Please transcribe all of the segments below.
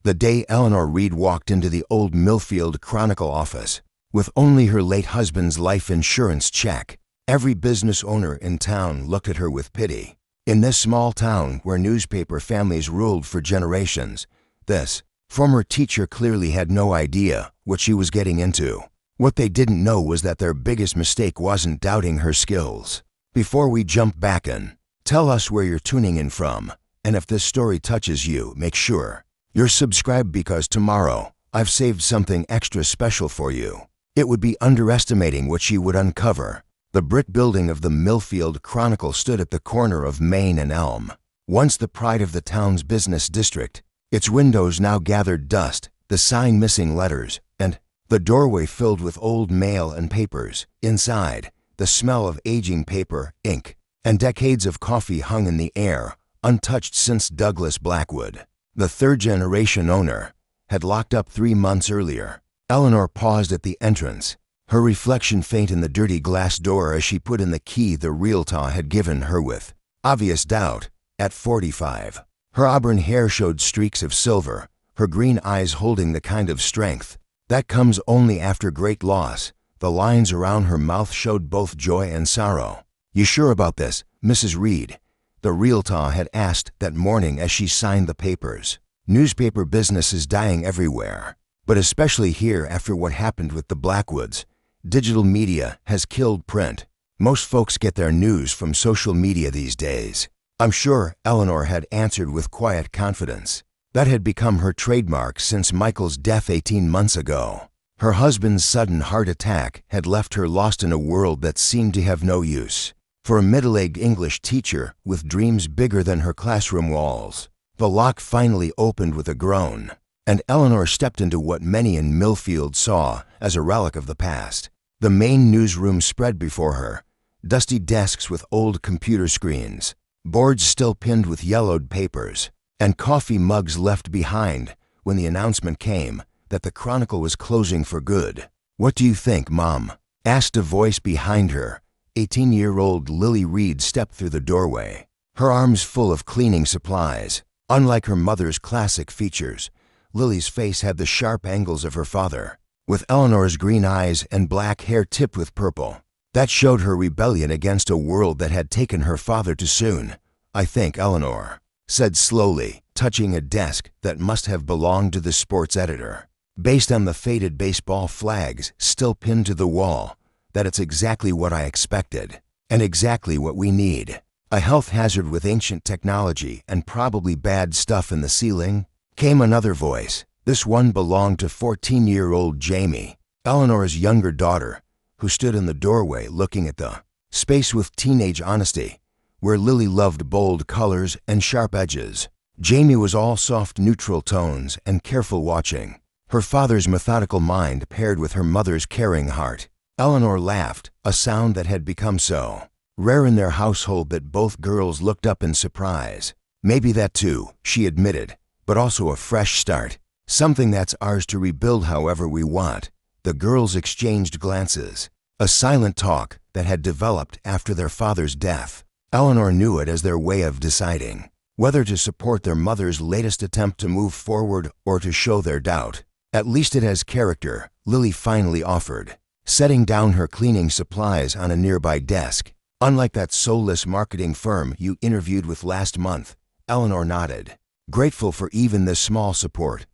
The day Eleanor Reid walked into the old Millfield Chronicle office, with only her late husband's life insurance check, every business owner in town looked at her with pity. In this small town where newspaper families ruled for generations, this former teacher clearly had no idea what she was getting into. What they didn't know was that their biggest mistake wasn't doubting her skills. Before we jump back in, tell us where you're tuning in from, and if this story touches you, make sure you're subscribed because tomorrow I've saved something extra special for you. It would be underestimating what she would uncover. The brick building of the Millfield Chronicle stood at the corner of Main and Elm. Once the pride of the town's business district, its windows now gathered dust, the sign missing letters, and the doorway filled with old mail and papers. Inside, the smell of aging paper, ink, and decades of coffee hung in the air, untouched since Douglas Blackwood, the third-generation owner, had locked up 3 months earlier. Eleanor paused at the entrance, her reflection faint in the dirty glass door as she put in the key the realtor had given her with obvious doubt. At 45, her auburn hair showed streaks of silver, her green eyes holding the kind of strength that comes only after great loss. The lines around her mouth showed both joy and sorrow. "You sure about this, Mrs. Reid?" the realtor had asked that morning as she signed the papers. "Newspaper business is dying everywhere, but especially here after what happened with the Blackwoods. Digital media has killed print. Most folks get their news from social media these days." "I'm sure," Eleanor had answered with quiet confidence. That had become her trademark since Michael's death 18 months ago. Her husband's sudden heart attack had left her lost in a world that seemed to have no use for a middle-aged English teacher with dreams bigger than her classroom walls. The lock finally opened with a groan, and Eleanor stepped into what many in Millfield saw as a relic of the past. The main newsroom spread before her, dusty desks with old computer screens, boards still pinned with yellowed papers, and coffee mugs left behind when the announcement came that the Chronicle was closing for good. "What do you think, Mom?" asked a voice behind her. 18-year-old Lily Reid stepped through the doorway, her arms full of cleaning supplies. Unlike her mother's classic features, Lily's face had the sharp angles of her father, with Eleanor's green eyes and black hair tipped with purple. That showed her rebellion against a world that had taken her father too soon. "I think," Eleanor said slowly, touching a desk that must have belonged to the sports editor, "based on the faded baseball flags still pinned to the wall, that it's exactly what I expected, and exactly what we need. A health hazard with ancient technology and probably bad stuff in the ceiling." Came another voice. This one belonged to 14-year-old Jamie, Eleanor's younger daughter, who stood in the doorway looking at the space with teenage honesty, where Lily loved bold colors and sharp edges. Jamie was all soft neutral tones and careful watching, her father's methodical mind paired with her mother's caring heart. Eleanor laughed, a sound that had become so rare in their household that both girls looked up in surprise. "Maybe that too," she admitted, "but also a fresh start. Something that's ours to rebuild however we want." The girls exchanged glances, a silent talk that had developed after their father's death. Eleanor knew it as their way of deciding whether to support their mother's latest attempt to move forward or to show their doubt. "At least it has character," Lily finally offered, setting down her cleaning supplies on a nearby desk. "Unlike that soulless marketing firm you interviewed with last month." Eleanor nodded, grateful for even this small support.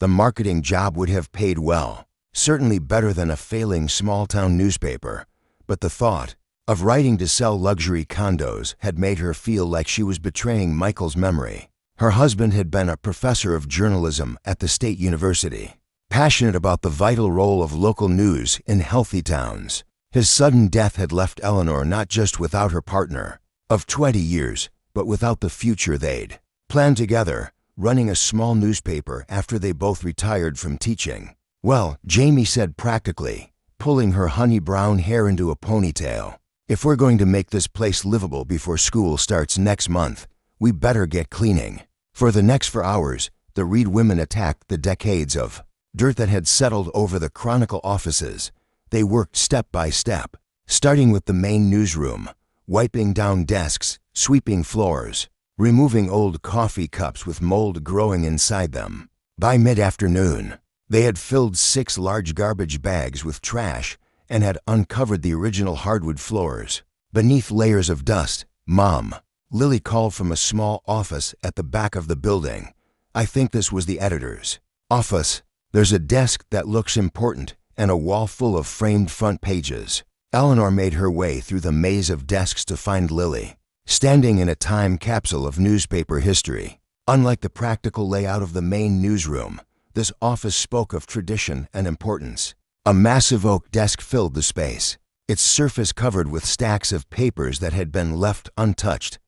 The marketing job would have paid well, certainly better than a failing small-town newspaper, but the thought of writing to sell luxury condos had made her feel like she was betraying Michael's memory. Her husband had been a professor of journalism at the state university, passionate about the vital role of local news in healthy towns. His sudden death had left Eleanor not just without her partner of 20 years, but without the future they'd planned together, running a small newspaper after they both retired from teaching. "Well," Jamie said practically, pulling her honey-brown hair into a ponytail, "if we're going to make this place livable before school starts next month, we better get cleaning." For the next 4 hours, the Reid women attacked the decades of dirt that had settled over the Chronicle offices. They worked step by step, starting with the main newsroom, wiping down desks, sweeping floors, removing old coffee cups with mold growing inside them. By mid-afternoon, they had filled 6 large garbage bags with trash and had uncovered the original hardwood floors. Beneath layers of dust, Mom, Lily called from a small office at the back of the building. I think this was the editor's office. There's a desk that looks important and a wall full of framed front pages. Eleanor made her way through the maze of desks to find Lily, standing in a time capsule of newspaper history. Unlike the practical layout of the main newsroom, this office spoke of tradition and importance. A massive oak desk filled the space, its surface covered with stacks of papers that had been left untouched.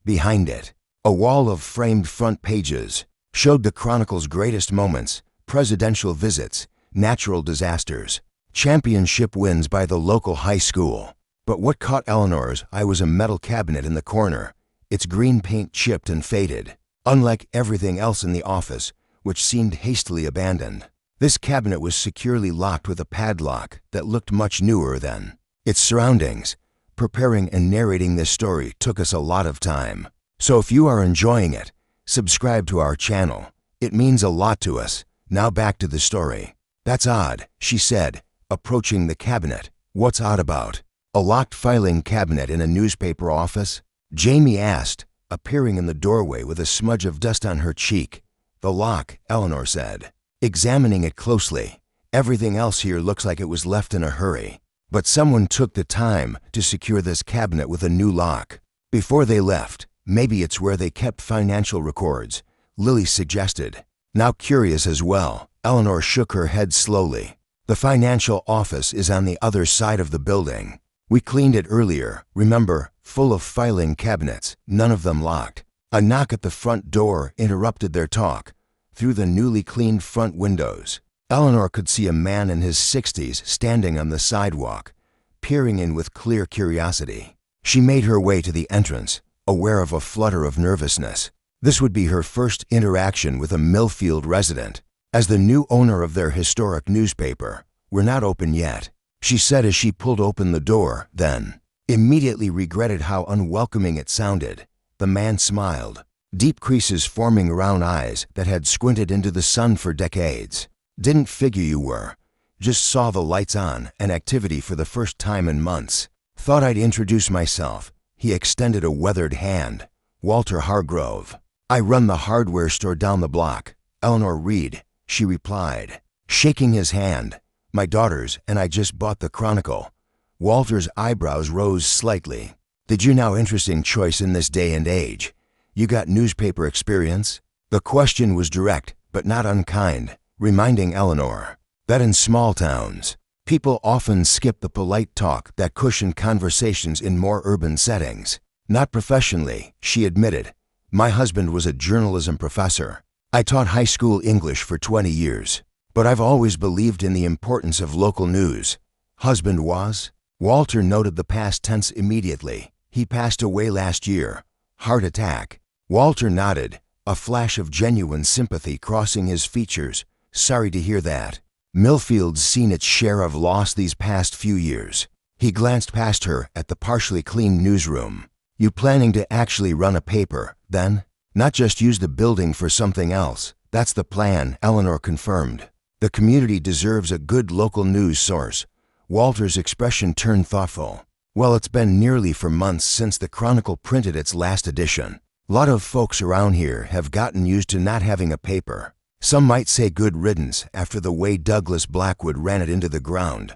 Behind it, a wall of framed front pages showed the Chronicle's greatest moments: presidential visits, natural disasters, championship wins by the local high school. But what caught Eleanor's eye was a metal cabinet in the corner, its green paint chipped and faded. Unlike everything else in the office, which seemed hastily abandoned, this cabinet was securely locked with a padlock that looked much newer then. Its surroundings, preparing and narrating this story, took us a lot of time. So if you are enjoying it, subscribe to our channel. It means a lot to us. Now back to the story. That's odd, she said, approaching the cabinet. What's odd about a locked filing cabinet in a newspaper office? Jamie asked, appearing in the doorway with a smudge of dust on her cheek. The lock, Eleanor said, examining it closely. Everything else here looks like it was left in a hurry. But someone took the time to secure this cabinet with a new lock. Before they left, maybe it's where they kept financial records, Lily suggested. Now curious as well, Eleanor shook her head slowly. The financial office is on the other side of the building. We cleaned it earlier, remember, full of filing cabinets, none of them locked. A knock at the front door interrupted their talk. Through the newly cleaned front windows, Eleanor could see a man in his 60s standing on the sidewalk, peering in with clear curiosity. She made her way to the entrance, aware of a flutter of nervousness. This would be her first interaction with a Millfield resident. As the new owner of their historic newspaper, "We're not open yet," she said as she pulled open the door, then immediately regretted how unwelcoming it sounded. The man smiled, deep creases forming around eyes that had squinted into the sun for decades. "Didn't figure you were. Just saw the lights on and activity for the first time in months. Thought I'd introduce myself." He extended a weathered hand. "Walter Hargrove. I run the hardware store down the block." "Eleanor Reid," she replied, shaking his hand. "My daughters and I just bought the Chronicle." Walter's eyebrows rose slightly. "Did you now interesting choice in this day and age? You got newspaper experience?" The question was direct, but not unkind, reminding Eleanor that in small towns, people often skip the polite talk that cushioned conversations in more urban settings. "Not professionally," she admitted. "My husband was a journalism professor. I taught high school English for 20 years. But I've always believed in the importance of local news." "Husband was?" Walter noted the past tense immediately. "He passed away last year. Heart attack." Walter nodded, a flash of genuine sympathy crossing his features. "Sorry to hear that. Millfield's seen its share of loss these past few years." He glanced past her at the partially cleaned newsroom. "You planning to actually run a paper, then? Not just use the building for something else?" "That's the plan," Eleanor confirmed. "The community deserves a good local news source." Walter's expression turned thoughtful. "Well, it's been nearly 4 months since the Chronicle printed its last edition. Lot of folks around here have gotten used to not having a paper. Some might say good riddance after the way Douglas Blackwood ran it into the ground."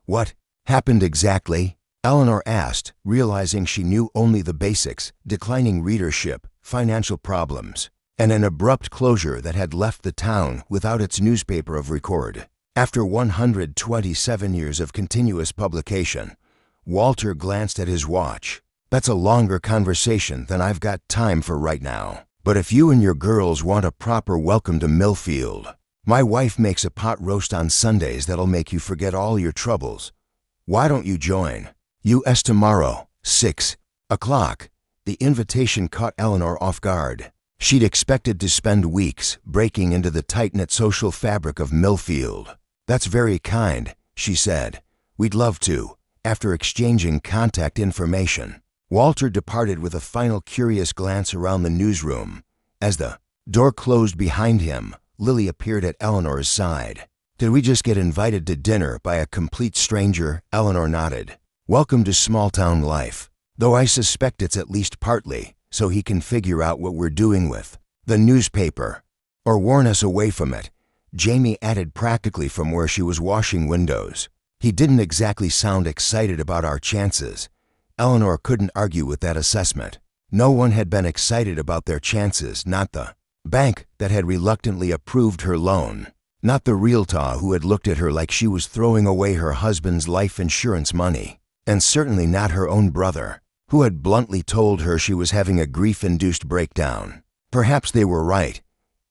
"What happened exactly?" Eleanor asked, realizing she knew only the basics: declining readership, financial problems, and an abrupt closure that had left the town without its newspaper of record. After 127 years of continuous publication, Walter glanced at his watch. "That's a longer conversation than I've got time for right now. But if you and your girls want a proper welcome to Millfield, my wife makes a pot roast on Sundays that'll make you forget all your troubles. Why don't you join? U.S. tomorrow, 6 o'clock. The invitation caught Eleanor off guard. She'd expected to spend weeks breaking into the tight-knit social fabric of Millfield. "That's very kind," she said. "We'd love to," after exchanging contact information. Walter departed with a final curious glance around the newsroom. As the door closed behind him, Lily appeared at Eleanor's side. "Did we just get invited to dinner by a complete stranger?" Eleanor nodded. "Welcome to small-town life. Though I suspect it's at least partly so he can figure out what we're doing with the newspaper, or warn us away from it," Jamie added practically from where she was washing windows. He didn't exactly sound excited about our chances. Eleanor couldn't argue with that assessment. No one had been excited about their chances, not the bank that had reluctantly approved her loan, not the realtor who had looked at her like she was throwing away her husband's life insurance money, and certainly not her own brother, who had bluntly told her she was having a grief-induced breakdown. Perhaps they were right.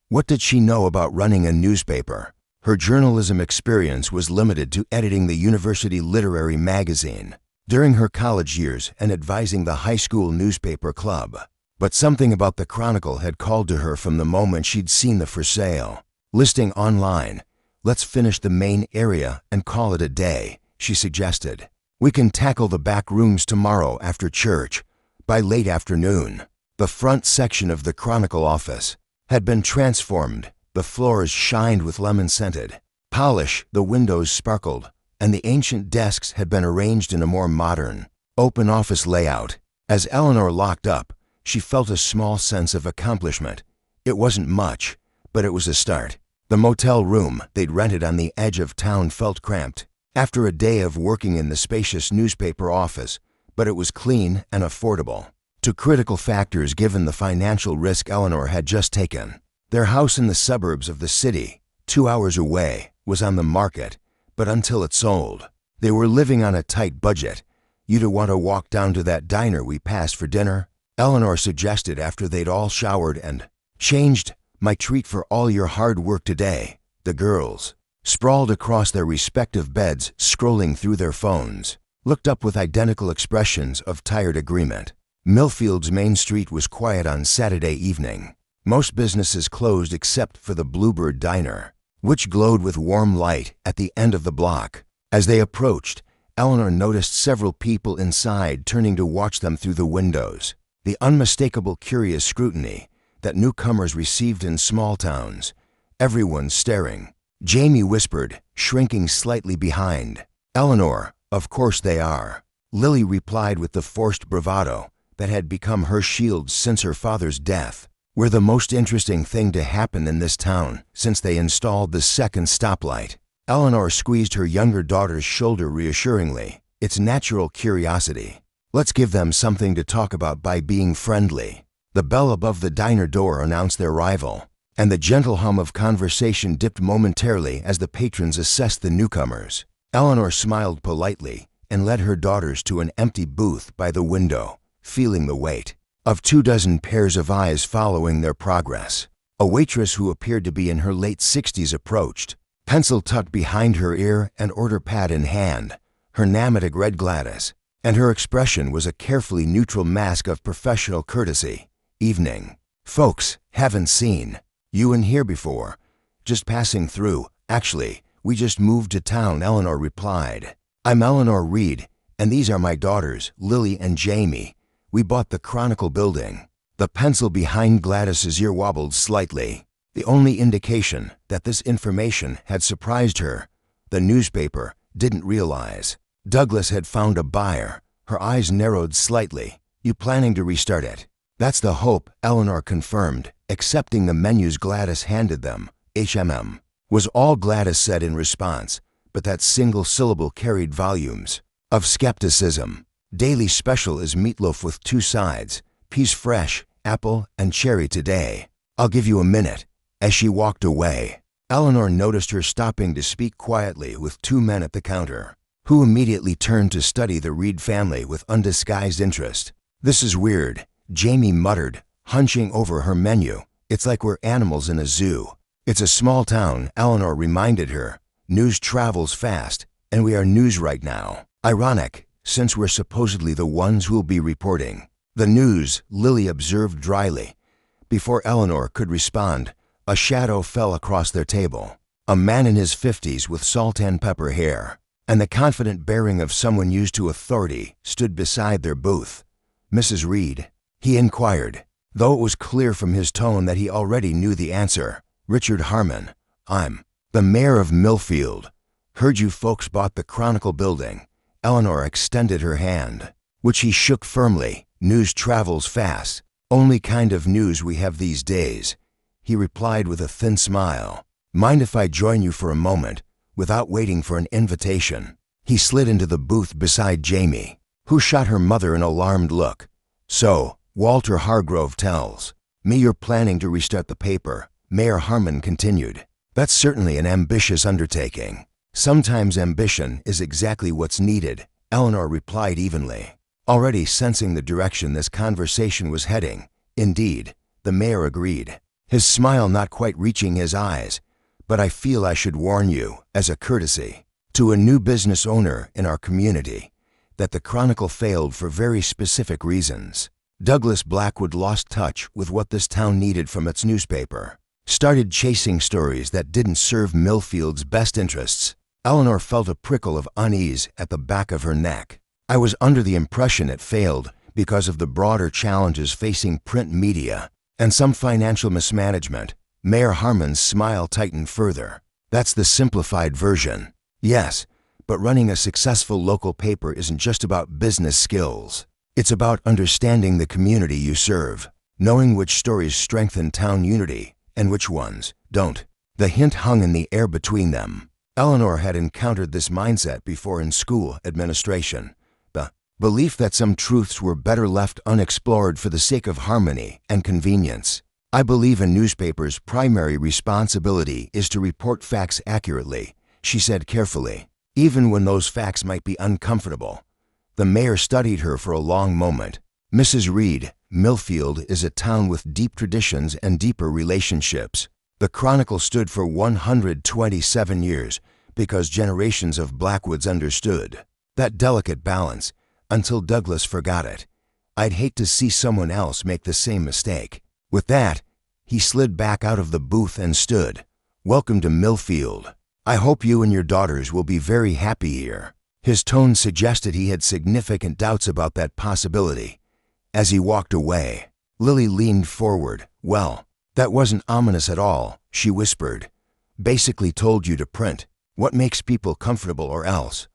What did she know about running a newspaper? Her journalism experience was limited to editing the university literary magazine during her college years and advising the high school newspaper club. But something about the Chronicle had called to her from the moment she'd seen the for sale listing online. "Let's finish the main area and call it a day," she suggested. "We can tackle the back rooms tomorrow after church." By late afternoon, the front section of the Chronicle office had been transformed. The floors shined with lemon-scented polish, the windows sparkled, and the ancient desks had been arranged in a more modern, open office layout. As Eleanor locked up, she felt a small sense of accomplishment. It wasn't much, but it was a start. The motel room they'd rented on the edge of town felt cramped after a day of working in the spacious newspaper office, but it was clean and affordable. To critical factors given the financial risk Eleanor had just taken. Their house in the suburbs of the city, 2 hours away, was on the market, but until it sold, they were living on a tight budget. "You'd want to walk down to that diner we passed for dinner?" Eleanor suggested after they'd all showered and changed. "My treat for all your hard work today." The girls, sprawled across their respective beds, scrolling through their phones, looked up with identical expressions of tired agreement. Millfield's Main Street was quiet on Saturday evening. Most businesses closed except for the Bluebird Diner, which glowed with warm light at the end of the block. As they approached, Eleanor noticed several people inside turning to watch them through the windows. The unmistakable curious scrutiny that newcomers received in small towns. Everyone staring. Jamie whispered, shrinking slightly behind. "Eleanor, of course they are." Lily replied with the forced bravado that had become her shield since her father's death. "We're the most interesting thing to happen in this town since they installed the second stoplight." Eleanor squeezed her younger daughter's shoulder reassuringly. "It's natural curiosity. Let's give them something to talk about by being friendly." The bell above the diner door announced their arrival, and the gentle hum of conversation dipped momentarily as the patrons assessed the newcomers. Eleanor smiled politely and led her daughters to an empty booth by the window, feeling the weight of 24 pairs of eyes following their progress. A waitress who appeared to be in her late 60s approached, pencil tucked behind her ear and order pad in hand, her Namatic red Gladys, and her expression was a carefully neutral mask of professional courtesy. "Evening. Folks, haven't seen you in here before. Just passing through. Actually, we just moved to town," Eleanor replied. "I'm Eleanor Reid, and these are my daughters, Lily and Jamie. We bought the Chronicle building." The pencil behind Gladys's ear wobbled slightly, the only indication that this information had surprised her. The newspaper didn't realize Douglas had found a buyer. Her eyes narrowed slightly. "You planning to restart it?" "That's the hope," Eleanor confirmed, accepting the menus Gladys handed them. "HMM," was all Gladys said in response, but that single syllable carried volumes of skepticism. "Daily special is meatloaf with 2 sides, peas fresh, apple, and cherry today. I'll give you a minute." As she walked away, Eleanor noticed her stopping to speak quietly with 2 men at the counter, who immediately turned to study the Reid family with undisguised interest. "This is weird," Jamie muttered, hunching over her menu. "It's like we're animals in a zoo." "It's a small town," Eleanor reminded her. "News travels fast, and we are news right now. Ironic, since we're supposedly the ones who'll be reporting the news," Lily observed dryly. Before Eleanor could respond, a shadow fell across their table. A man in his 50s with salt and pepper hair, and the confident bearing of someone used to authority, stood beside their booth. "Mrs. Reid?" he inquired, though it was clear from his tone that he already knew the answer. Richard Harmon. I'm the mayor of Millfield. Heard you folks bought the Chronicle building. Eleanor extended her hand, which he shook firmly. News travels fast. Only kind of news we have these days. He replied with a thin smile. Mind if I join you for a moment, without waiting for an invitation? He slid into the booth beside Jamie, who shot her mother an alarmed look. So, Walter Hargrove tells me you're planning to restart the paper, Mayor Harmon continued. That's certainly an ambitious undertaking. Sometimes ambition is exactly what's needed, Eleanor replied evenly, already sensing the direction this conversation was heading. Indeed, the mayor agreed, his smile not quite reaching his eyes. But I feel I should warn you, as a courtesy to a new business owner in our community, that the Chronicle failed for very specific reasons. Douglas Blackwood lost touch with what this town needed from its newspaper, started chasing stories that didn't serve Millfield's best interests. Eleanor felt a prickle of unease at the back of her neck. I was under the impression it failed because of the broader challenges facing print media and some financial mismanagement. Mayor Harmon's smile tightened further. That's the simplified version. Yes, but running a successful local paper isn't just about business skills. It's about understanding the community you serve, knowing which stories strengthen town unity and which ones don't. The hint hung in the air between them. Eleanor had encountered this mindset before in school administration. The belief that some truths were better left unexplored for the sake of harmony and convenience. I believe a newspaper's primary responsibility is to report facts accurately, she said carefully, even when those facts might be uncomfortable. The mayor studied her for a long moment. Mrs. Reid, Millfield is a town with deep traditions and deeper relationships. The Chronicle stood for 127 years because generations of Blackwoods understood that delicate balance until Douglas forgot it. I'd hate to see someone else make the same mistake. With that, he slid back out of the booth and stood. Welcome to Millfield. I hope you and your daughters will be very happy here. His tone suggested he had significant doubts about that possibility. As he walked away, Lily leaned forward. Well, that wasn't ominous at all, she whispered. Basically told you to print what makes people comfortable or else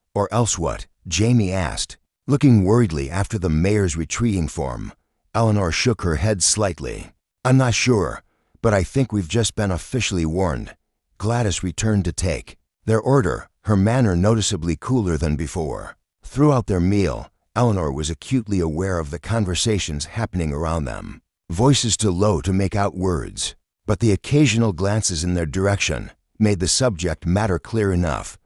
what? Jamie asked, looking worriedly after the mayor's retreating form. Eleanor shook her head slightly. I'm not sure, but I think we've just been officially warned. Gladys returned to take their order, her manner noticeably cooler than before. Throughout their meal, Eleanor was acutely aware of the conversations happening around them. Voices too low to make out words, but the occasional glances in their direction made the subject matter clear enough.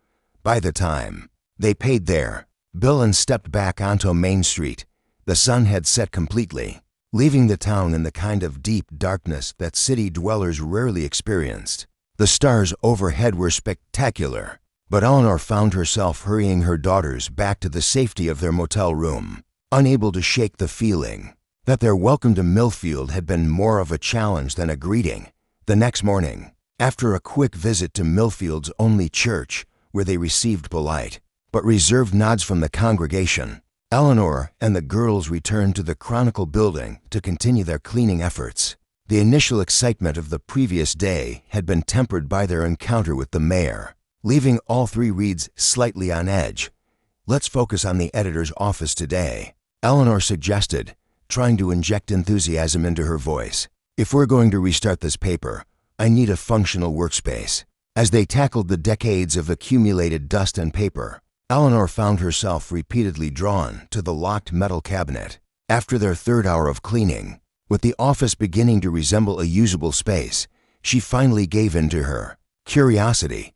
By the time they paid their bill and stepped back onto Main Street, the sun had set completely, leaving the town in the kind of deep darkness that city dwellers rarely experienced. The stars overhead were spectacular, but Eleanor found herself hurrying her daughters back to the safety of their motel room, unable to shake the feeling that their welcome to Millfield had been more of a challenge than a greeting. The next morning, after a quick visit to Millfield's only church, where they received polite but reserved nods from the congregation, Eleanor and the girls returned to the Chronicle building to continue their cleaning efforts. The initial excitement of the previous day had been tempered by their encounter with the mayor, leaving all three Reids slightly on edge. Let's focus on the editor's office today, Eleanor suggested, trying to inject enthusiasm into her voice. If we're going to restart this paper, I need a functional workspace. As they tackled the decades of accumulated dust and paper, Eleanor found herself repeatedly drawn to the locked metal cabinet. After their third hour of cleaning, with the office beginning to resemble a usable space, she finally gave in to her curiosity.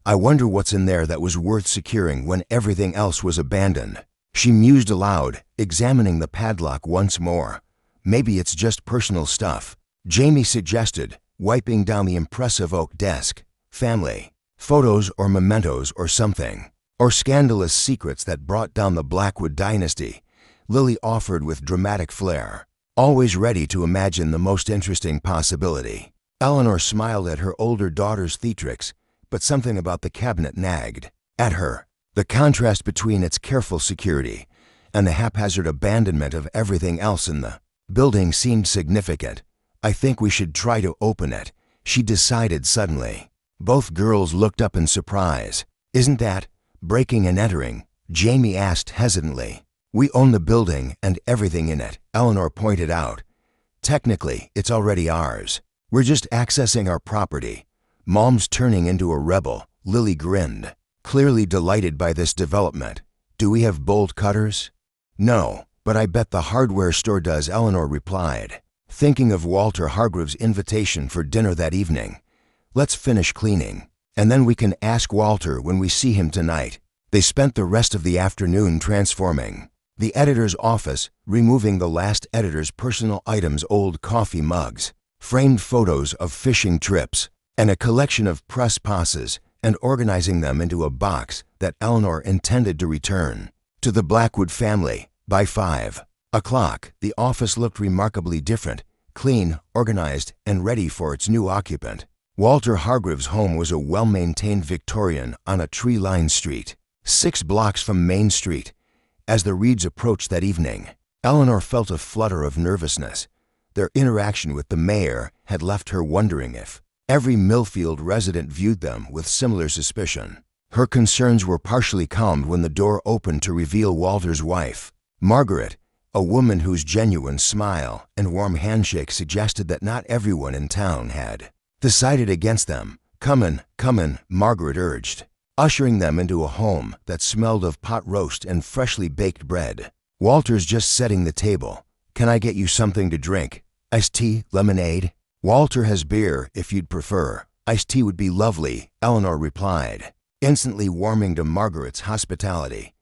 I wonder what's in there that was worth securing when everything else was abandoned. She mused aloud, examining the padlock once more. Maybe it's just personal stuff, Jamie suggested, wiping down the impressive oak desk. Family photos or mementos or something. Or scandalous secrets that brought down the Blackwood dynasty, Lily offered with dramatic flair, always ready to imagine the most interesting possibility. Eleanor smiled at her older daughter's theatrics, but something about the cabinet nagged at her. The contrast between its careful security and the haphazard abandonment of everything else in the building seemed significant. I think we should try to open it, she decided suddenly. Both girls looked up in surprise. "Isn't that breaking and entering?" Jamie asked hesitantly. "We own the building and everything in it," Eleanor pointed out. "Technically, it's already ours. We're just accessing our property." "Mom's turning into a rebel," Lily grinned, clearly delighted by this development. "Do we have bolt cutters?" "No, but I bet the hardware store does," Eleanor replied, thinking of Walter Hargrave's invitation for dinner that evening. "Let's finish cleaning, and then we can ask Walter when we see him tonight." They spent the rest of the afternoon transforming the editor's office, removing the last editor's personal items, old coffee mugs, framed photos of fishing trips, and a collection of press passes, and organizing them into a box that Eleanor intended to return to the Blackwood family. By 5 o'clock, the office looked remarkably different, clean, organized, and ready for its new occupant. Walter Hargrave's home was a well-maintained Victorian on a tree-lined street, 6 blocks from Main Street. As the Reids approached that evening, Eleanor felt a flutter of nervousness. Their interaction with the mayor had left her wondering if every Millfield resident viewed them with similar suspicion. Her concerns were partially calmed when the door opened to reveal Walter's wife, Margaret, a woman whose genuine smile and warm handshake suggested that not everyone in town had decided against them. Come in," Margaret urged, ushering them into a home that smelled of pot roast and freshly baked bread. "Walter's just setting the table. Can I get you something to drink? Iced tea, lemonade?" "Walter has beer if you'd prefer. Iced tea would be lovely," Eleanor replied, instantly warming to Margaret's hospitality.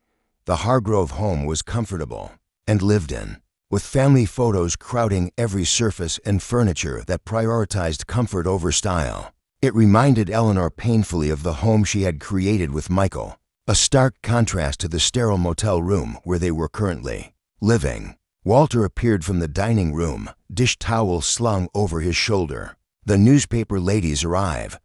The Hargrove home was comfortable and lived in, with family photos crowding every surface and furniture that prioritized comfort over style. It reminded Eleanor painfully of the home she had created with Michael, a stark contrast to the sterile motel room where they were currently living. Walter appeared from the dining room, dish towel slung over his shoulder. "The newspaper ladies arrive,"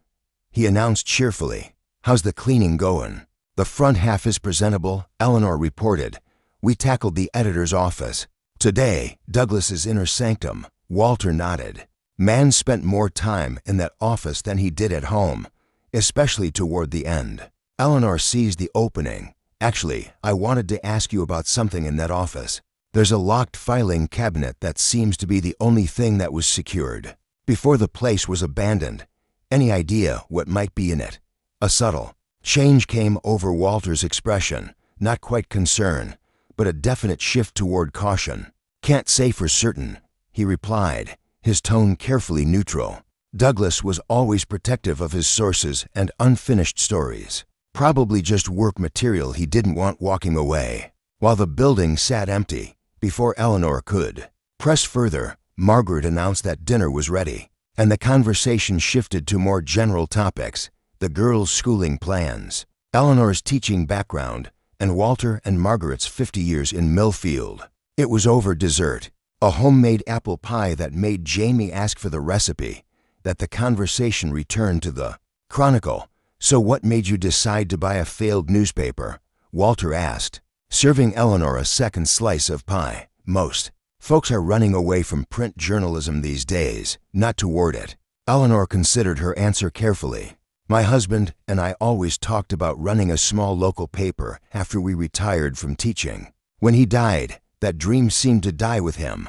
he announced cheerfully. "How's the cleaning going?" "The front half is presentable," Eleanor reported. "We tackled the editor's office today, Douglas's inner sanctum." Walter nodded. "Man spent more time in that office than he did at home, especially toward the end." Eleanor seized the opening. "Actually, I wanted to ask you about something in that office. There's a locked filing cabinet that seems to be the only thing that was secured before the place was abandoned. Any idea what might be in it?" A subtle change came over Walter's expression, not quite concern, but a definite shift toward caution. "Can't say for certain," he replied, his tone carefully neutral. Douglas was always protective of his sources and unfinished stories. Probably just work material he didn't want walking away. While the building sat empty, before Eleanor could press further, Margaret announced that dinner was ready, and the conversation shifted to more general topics: the girls' schooling plans, Eleanor's teaching background, and Walter and Margaret's 50 years in Millfield. It was over dessert, a homemade apple pie that made Jamie ask for the recipe, that the conversation returned to the Chronicle. "So what made you decide to buy a failed newspaper?" Walter asked, serving Eleanor a second slice of pie. "Most folks are running away from print journalism these days, not toward it." Eleanor considered her answer carefully. "My husband and I always talked about running a small local paper after we retired from teaching. When he died, that dream seemed to die with him.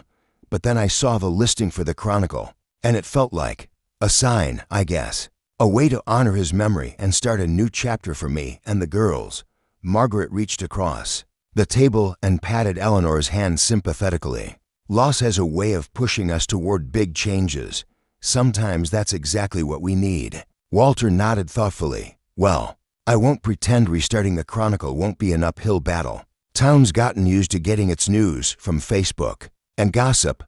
But then I saw the listing for the Chronicle, and it felt like a sign, I guess. A way to honor his memory and start a new chapter for me and the girls." Margaret reached across the table and patted Eleanor's hand sympathetically. "Loss has a way of pushing us toward big changes. Sometimes that's exactly what we need." Walter nodded thoughtfully. "Well, I won't pretend restarting the Chronicle won't be an uphill battle. Town's gotten used to getting its news from Facebook and gossip,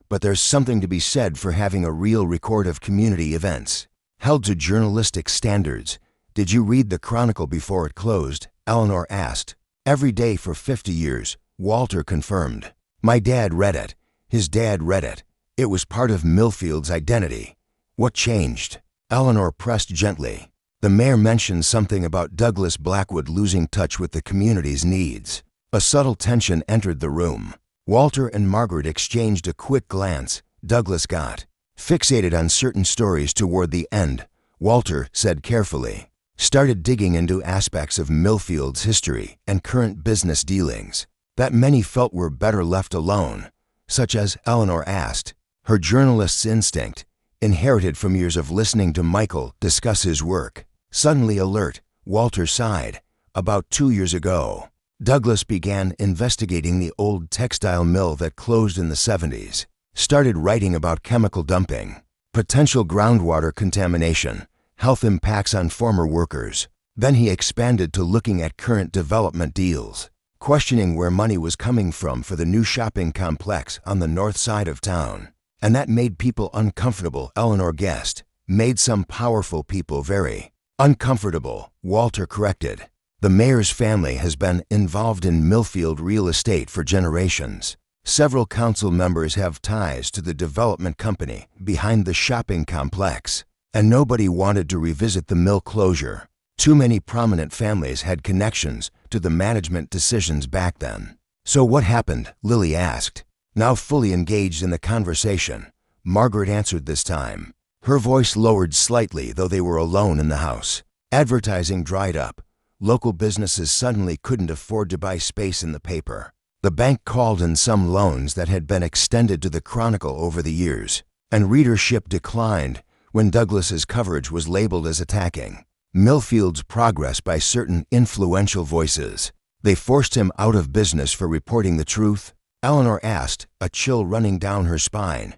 but there's something to be said for having a real record of community events, held to journalistic standards." "Did you read the Chronicle before it closed?" Eleanor asked. "Every day for 50 years, Walter confirmed. "My dad read it. His dad read it. It was part of Millfield's identity." "What changed?" Eleanor pressed gently. "The mayor mentioned something about Douglas Blackwood losing touch with the community's needs." A subtle tension entered the room. Walter and Margaret exchanged a quick glance. Douglas got Fixated on certain stories toward the end, Walter said carefully, started digging into aspects of Millfield's history and current business dealings that many felt were better left alone, such as Eleanor asked, her journalist's instinct, inherited from years of listening to Michael discuss his work. Suddenly alert, Walter sighed. About 2 years ago, Douglas began investigating the old textile mill that closed in the 70s, started writing about chemical dumping, potential groundwater contamination, health impacts on former workers. Then he expanded to looking at current development deals, questioning where money was coming from for the new shopping complex on the north side of town. And that made people uncomfortable, Eleanor guessed. Made some powerful people very uncomfortable, Walter corrected. The mayor's family has been involved in Millfield real estate for generations. Several council members have ties to the development company behind the shopping complex, and nobody wanted to revisit the mill closure. Too many prominent families had connections to the management decisions back then. So what happened? Lily asked. Now fully engaged in the conversation, Margaret answered this time. Her voice lowered slightly, though they were alone in the house. Advertising dried up. Local businesses suddenly couldn't afford to buy space in the paper. The bank called in some loans that had been extended to the Chronicle over the years, and readership declined when Douglas's coverage was labeled as attacking Millfield's progress by certain influential voices. They forced him out of business for reporting the truth? Eleanor asked, a chill running down her spine.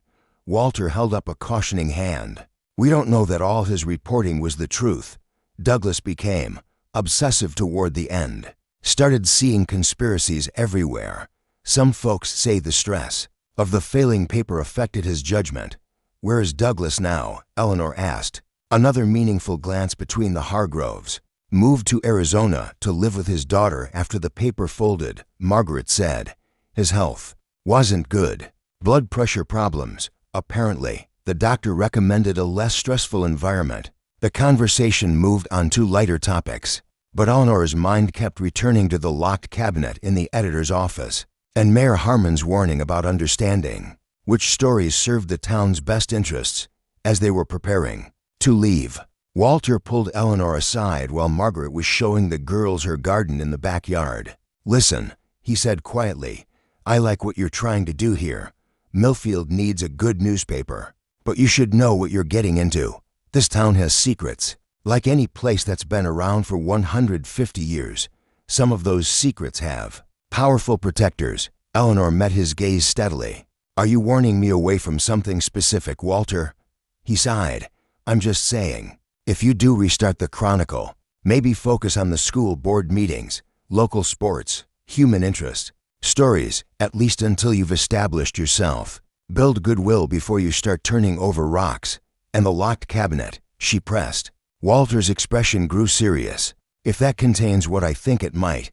Walter held up a cautioning hand. We don't know that all his reporting was the truth. Douglas became obsessive toward the end. Started seeing conspiracies everywhere. Some folks say the stress of the failing paper affected his judgment. Where is Douglas now? Eleanor asked. Another meaningful glance between the Hargroves. Moved to Arizona to live with his daughter after the paper folded, Margaret said. His health wasn't good. Blood pressure problems, apparently. The doctor recommended a less stressful environment. The conversation moved on to lighter topics, but Eleanor's mind kept returning to the locked cabinet in the editor's office and Mayor Harmon's warning about understanding which stories served the town's best interests. As they were preparing to leave, Walter pulled Eleanor aside while Margaret was showing the girls her garden in the backyard. Listen, he said quietly, I like what you're trying to do here. Millfield needs a good newspaper, but you should know what you're getting into. This town has secrets. Like any place that's been around for 150 years, some of those secrets have powerful protectors. Eleanor met his gaze steadily. Are you warning me away from something specific, Walter? He sighed. I'm just saying, if you do restart the Chronicle, maybe focus on the school board meetings, local sports, human interest, stories, at least until you've established yourself. Build goodwill before you start turning over rocks. And the locked cabinet, she pressed. Walter's expression grew serious. If that contains what I think it might,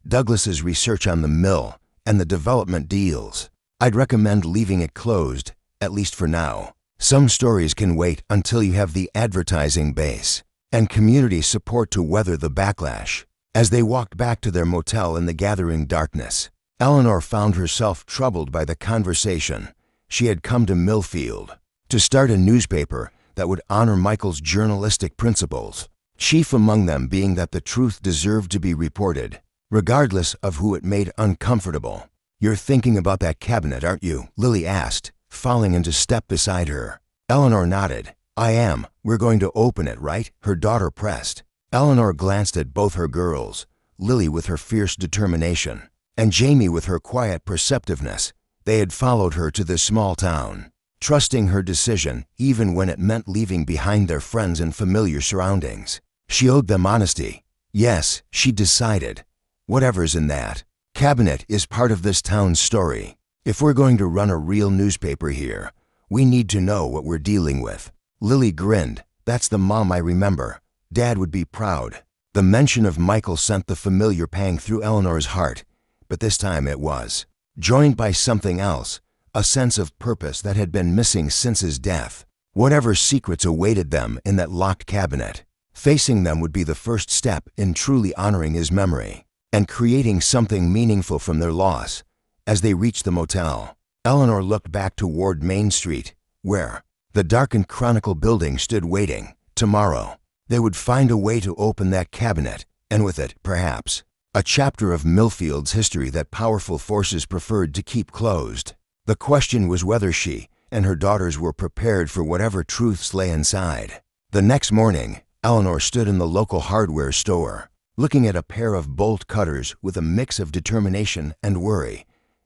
Douglas's research on the mill and the development deals, I'd recommend leaving it closed, at least for now. Some stories can wait until you have the advertising base and community support to weather the backlash. As they walked back to their motel in the gathering darkness, Eleanor found herself troubled by the conversation. She had come to Millfield to start a newspaper that would honor Michael's journalistic principles, chief among them being that the truth deserved to be reported, regardless of who it made uncomfortable. You're thinking about that cabinet, aren't you? Lily asked, falling into step beside her. Eleanor nodded. I am. We're going to open it, right? Her daughter pressed. Eleanor glanced at both her girls, Lily with her fierce determination, and Jamie with her quiet perceptiveness. They had followed her to this small town, trusting her decision even when it meant leaving behind their friends and familiar surroundings. She owed them honesty. Yes, she decided. Whatever's in that cabinet is part of this town's story. If we're going to run a real newspaper here, we need to know what we're dealing with. Lily grinned. That's the mom I remember. Dad would be proud. The mention of Michael sent the familiar pang through Eleanor's heart, but this time it was joined by something else, a sense of purpose that had been missing since his death. Whatever secrets awaited them in that locked cabinet, facing them would be the first step in truly honoring his memory and creating something meaningful from their loss. As they reached the motel, Eleanor looked back toward Main Street, where The darkened Chronicle building stood waiting. Tomorrow, they would find a way to open that cabinet, and with it, perhaps, a chapter of Millfield's history that powerful forces preferred to keep closed. The question was whether she and her daughters were prepared for whatever truths lay inside. The next morning, Eleanor stood in the local hardware store, looking at a pair of bolt cutters with a mix of determination and worry.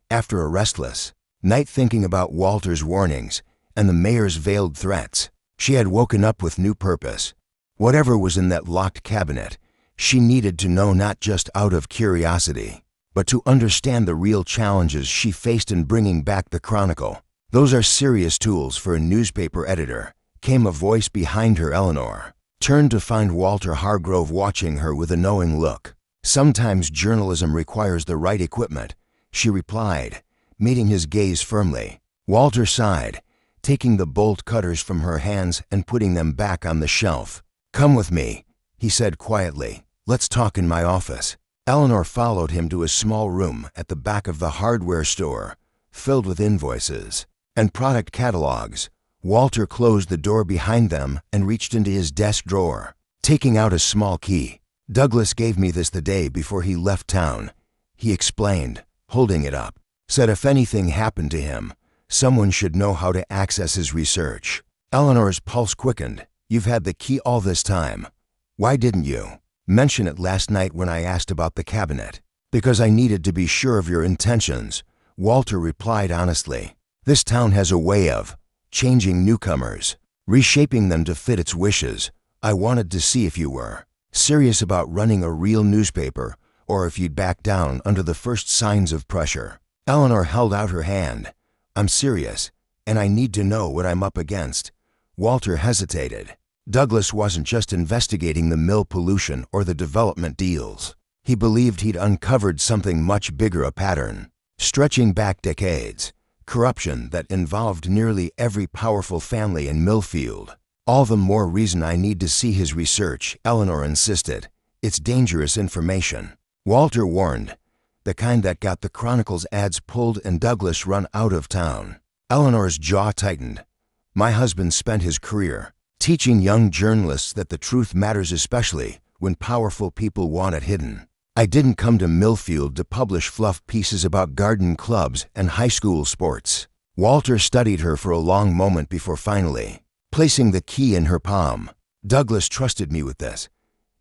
After a restless night thinking about Walter's warnings and the mayor's veiled threats, she had woken up with new purpose. Whatever was in that locked cabinet, she needed to know, not just out of curiosity, but to understand the real challenges she faced in bringing back the Chronicle. "Those are serious tools for a newspaper editor," came a voice behind her. Eleanor turned to find Walter Hargrove watching her with a knowing look. "Sometimes journalism requires the right equipment," she replied, meeting his gaze firmly. Walter sighed, taking the bolt cutters from her hands and putting them back on the shelf. "Come with me," he said quietly. "Let's talk in my office." Eleanor followed him to a small room at the back of the hardware store, filled with invoices and product catalogs. Walter closed the door behind them and reached into his desk drawer, taking out a small key. "Douglas gave me this the day before he left town," he explained, holding it up. "Said if anything happened to him, someone should know how to access his research." Eleanor's pulse quickened. "You've had the key all this time. Why didn't you mention it last night when I asked about the cabinet?" "Because I needed to be sure of your intentions," Walter replied honestly. "This town has a way of changing newcomers, reshaping them to fit its wishes. I wanted to see if you were serious about running a real newspaper, or if you'd back down under the first signs of pressure." Eleanor held out her hand. "I'm serious, and I need to know what I'm up against." Walter hesitated. Douglas wasn't just investigating the mill pollution or the development deals. He believed he'd uncovered something much bigger, a pattern stretching back decades, corruption that involved nearly every powerful family in Millfield. "All the more reason I need to see his research," Eleanor insisted. "It's dangerous information," Walter warned, "the kind that got the Chronicle's ads pulled and Douglas run out of town." Eleanor's jaw tightened. "My husband spent his career teaching young journalists that the truth matters, especially when powerful people want it hidden. I didn't come to Millfield to publish fluff pieces about garden clubs and high school sports." Walter studied her for a long moment before finally placing the key in her palm. "Douglas trusted me with this.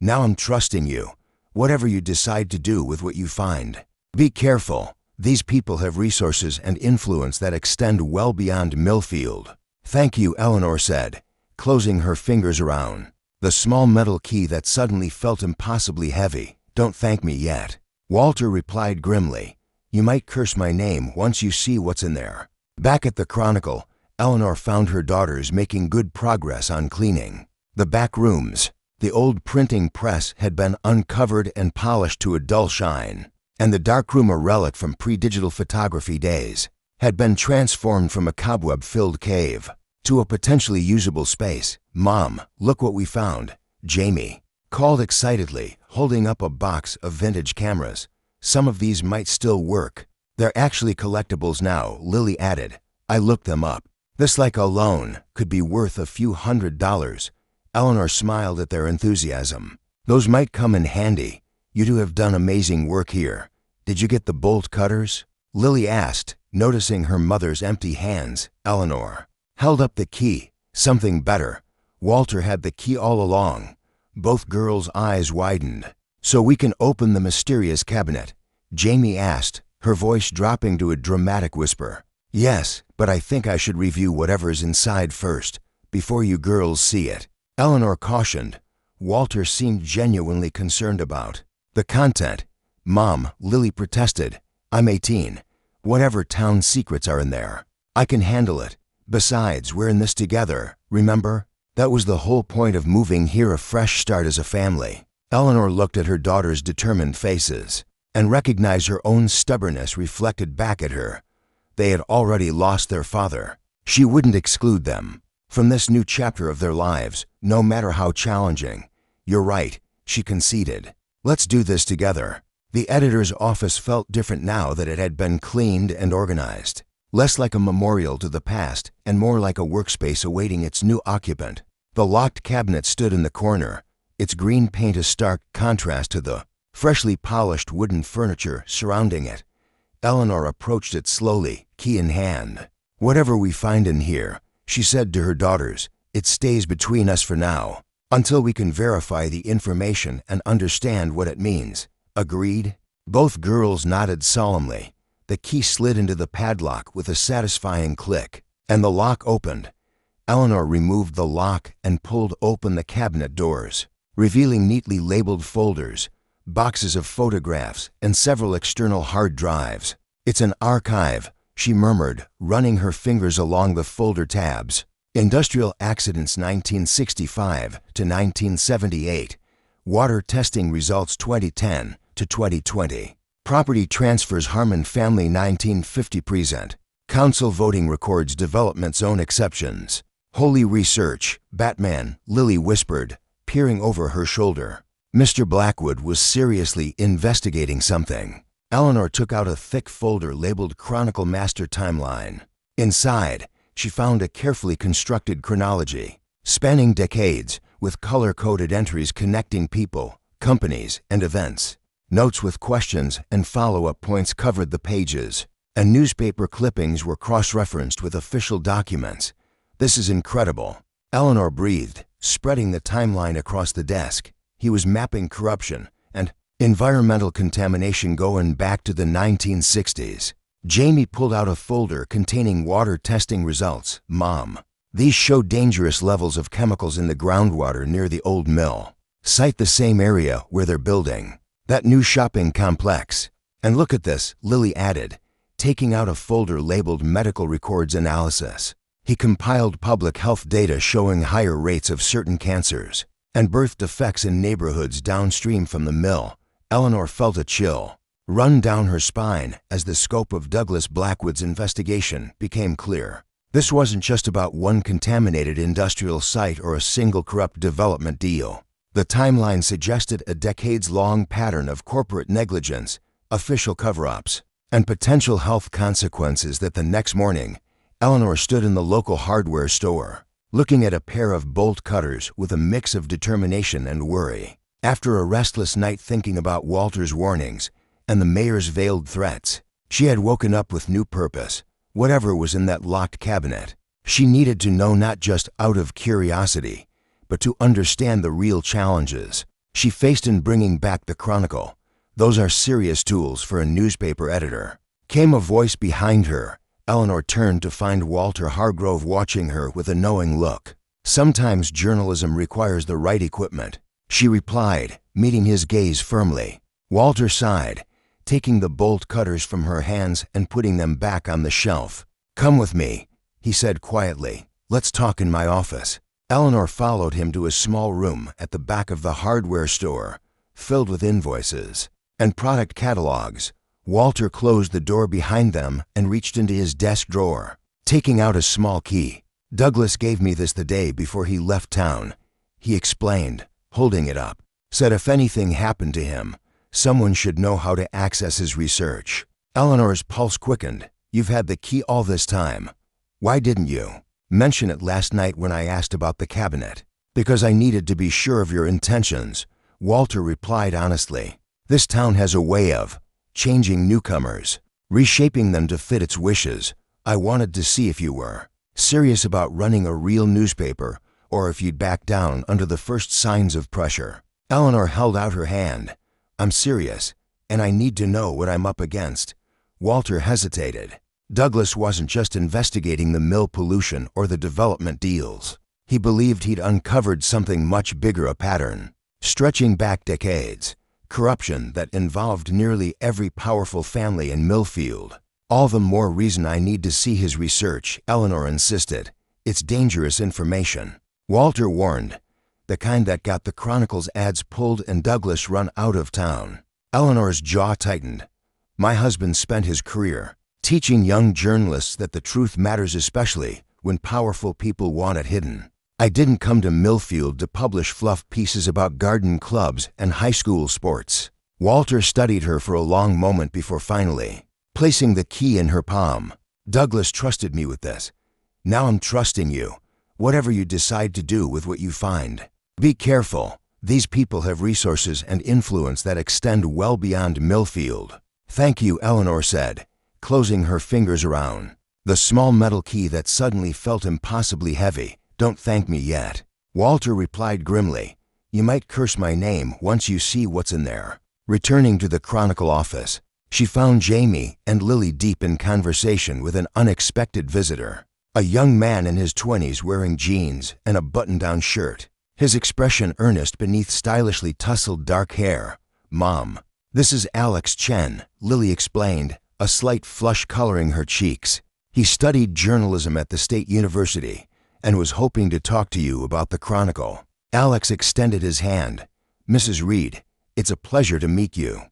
Now I'm trusting you, whatever you decide to do with what you find. Be careful. These people have resources and influence that extend well beyond Millfield." "Thank you," Eleanor said, closing her fingers around the small metal key that suddenly felt impossibly heavy. "Don't thank me yet," Walter replied grimly. "You might curse my name once you see what's in there." Back at the Chronicle, Eleanor found her daughters making good progress on cleaning the back rooms. The old printing press had been uncovered and polished to a dull shine, and the darkroom, a relic from pre-digital photography days, had been transformed from a cobweb-filled cave to a potentially usable space. "Mom, look what we found," Jamie called excitedly, holding up a box of vintage cameras. "Some of these might still work." "They're actually collectibles now," Lily added. "I looked them up. This like alone could be worth a few $100s. Eleanor smiled at their enthusiasm. "Those might come in handy. You two have done amazing work here. Did you get the bolt cutters?" Lily asked, noticing her mother's empty hands. Eleanor held up the key. "Something better. Walter had the key all along." Both girls' eyes widened. "So we can open the mysterious cabinet?" Jamie asked, her voice dropping to a dramatic whisper. "Yes, but I think I should review whatever's inside first, before you girls see it," Eleanor cautioned. Walter seemed genuinely concerned about the content. "Mom," Lily protested, "I'm 18. Whatever town secrets are in there, I can handle it. Besides, we're in this together, remember? That was the whole point of moving here, a fresh start as a family." Eleanor looked at her daughters' determined faces and recognized her own stubbornness reflected back at her. They had already lost their father. She wouldn't exclude them from this new chapter of their lives, no matter how challenging. "You're right," she conceded. "Let's do this together." The editor's office felt different now that it had been cleaned and organized. less like a memorial to the past and more like a workspace awaiting its new occupant. The locked cabinet stood in the corner, its green paint a stark contrast to the freshly polished wooden furniture surrounding it. Eleanor approached it slowly, key in hand. "Whatever we find in here," she said to her daughters, "it stays between us for now, until we can verify the information and understand what it means." "Agreed?" Both girls nodded solemnly. The key slid into the padlock with a satisfying click, and the lock opened. Eleanor removed the lock and pulled open the cabinet doors, revealing neatly labeled folders, boxes of photographs, and several external hard drives. "It's an archive," she murmured, running her fingers along the folder tabs. "Industrial accidents 1965 to 1978. Water testing results 2010 to 2020. Property transfers Harmon family 1950 present. Council voting records development zone exceptions. Holy research, Batman," Lily whispered, peering over her shoulder. Mr. Blackwood was seriously investigating something. Eleanor took out a thick folder labeled Chronicle Master Timeline. Inside, she found a carefully constructed chronology, spanning decades, with color-coded entries connecting people, companies, and events. Notes with questions and follow-up points covered the pages, and newspaper clippings were cross-referenced with official documents. "This is incredible," Eleanor breathed, spreading the timeline across the desk. He was mapping corruption and environmental contamination going back to the 1960s. Jamie pulled out a folder containing water testing results. "Mom, these show dangerous levels of chemicals in the groundwater near the old mill. Cite the same area where they're building that new shopping complex. And look at this," Lily added, taking out a folder labeled Medical Records Analysis. He compiled public health data showing higher rates of certain cancers and birth defects in neighborhoods downstream from the mill. Eleanor felt a chill run down her spine as the scope of Douglas Blackwood's investigation became clear. This wasn't just about one contaminated industrial site or a single corrupt development deal. The timeline suggested a decades-long pattern of corporate negligence, official cover-ups, and potential health consequences. That the next morning, Eleanor stood in the local hardware store, looking at a pair of bolt cutters with a mix of determination and worry. After a restless night thinking about Walter's warnings and the mayor's veiled threats, she had woken up with new purpose. Whatever was in that locked cabinet, she needed to know, not just out of curiosity, but to understand the real challenges she faced in bringing back the Chronicle. "Those are serious tools for a newspaper editor," came a voice behind her. Eleanor turned to find Walter Hargrove watching her with a knowing look. "Sometimes journalism requires the right equipment," she replied, meeting his gaze firmly. Walter sighed, taking the bolt cutters from her hands and putting them back on the shelf. "Come with me," he said quietly. "Let's talk in my office." Eleanor followed him to a small room at the back of the hardware store, filled with invoices and product catalogs. Walter closed the door behind them and reached into his desk drawer, taking out a small key. "Douglas gave me this the day before he left town," he explained, holding it up. "Said if anything happened to him, someone should know how to access his research." Eleanor's pulse quickened. "You've had the key all this time. Why didn't you mention it last night when I asked about the cabinet?" "Because I needed to be sure of your intentions," Walter replied honestly. "This town has a way of changing newcomers, reshaping them to fit its wishes. I wanted to see if you were serious about running a real newspaper, or if you'd back down under the first signs of pressure." Eleanor held out her hand. "I'm serious, and I need to know what I'm up against." Walter hesitated. Douglas wasn't just investigating the mill pollution or the development deals. He believed he'd uncovered something much bigger, a pattern stretching back decades, corruption that involved nearly every powerful family in Millfield. "All the more reason I need to see his research," Eleanor insisted. "It's dangerous information," Walter warned, "the kind that got the Chronicle's ads pulled and Douglas run out of town." Eleanor's jaw tightened. "My husband spent his career teaching young journalists that the truth matters, especially when powerful people want it hidden. I didn't come to Millfield to publish fluff pieces about garden clubs and high school sports." Walter studied her for a long moment before finally placing the key in her palm. Douglas trusted me with this. Now I'm trusting you. Whatever you decide to do with what you find. Be careful. These people have resources and influence that extend well beyond Millfield. Thank you, Eleanor said, closing her fingers around the small metal key that suddenly felt impossibly heavy. Don't thank me yet. Walter replied grimly, you might curse my name once you see what's in there. Returning to the Chronicle office, she found Jamie and Lily deep in conversation with an unexpected visitor. A young man in his 20s wearing jeans and a button-down shirt, his expression earnest beneath stylishly tousled dark hair. Mom, this is Alex Chen, Lily explained, a slight flush coloring her cheeks. He studied journalism at the State University and was hoping to talk to you about the Chronicle. Alex extended his hand. Mrs. Reid, it's a pleasure to meet you.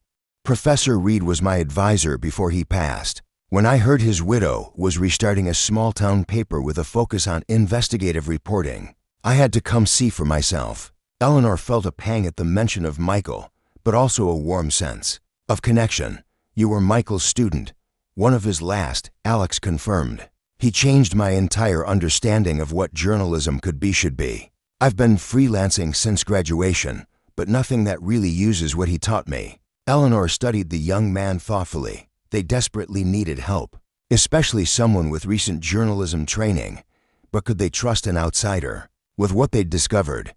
Professor Reid was my advisor before he passed. When I heard his widow was restarting a small-town paper with a focus on investigative reporting, I had to come see for myself. Eleanor felt a pang at the mention of Michael, but also a warm sense of connection. You were Michael's student. One of his last, Alex confirmed. He changed my entire understanding of what journalism could be, should be. I've been freelancing since graduation, but nothing that really uses what he taught me. Eleanor studied the young man thoughtfully. They desperately needed help, especially someone with recent journalism training. But could they trust an outsider? With what they'd discovered.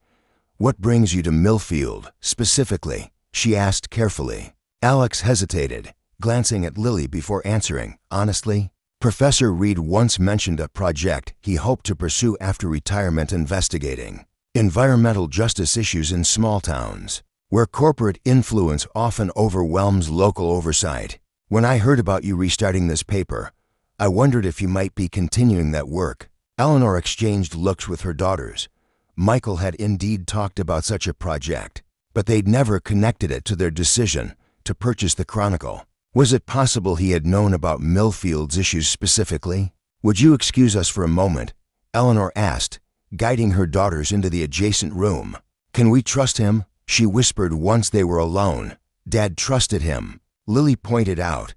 What brings you to Millfield, specifically? She asked carefully. Alex hesitated, glancing at Lily before answering. Honestly, Professor Reid once mentioned a project he hoped to pursue after retirement, investigating environmental justice issues in small towns, where corporate influence often overwhelms local oversight. When I heard about you restarting this paper, I wondered if you might be continuing that work. Eleanor exchanged looks with her daughters. Michael had indeed talked about such a project, but they'd never connected it to their decision to purchase the Chronicle. Was it possible he had known about Millfield's issues specifically? Would you excuse us for a moment? Eleanor asked, guiding her daughters into the adjacent room. Can we trust him? She whispered once they were alone. Dad trusted him, Lily pointed out,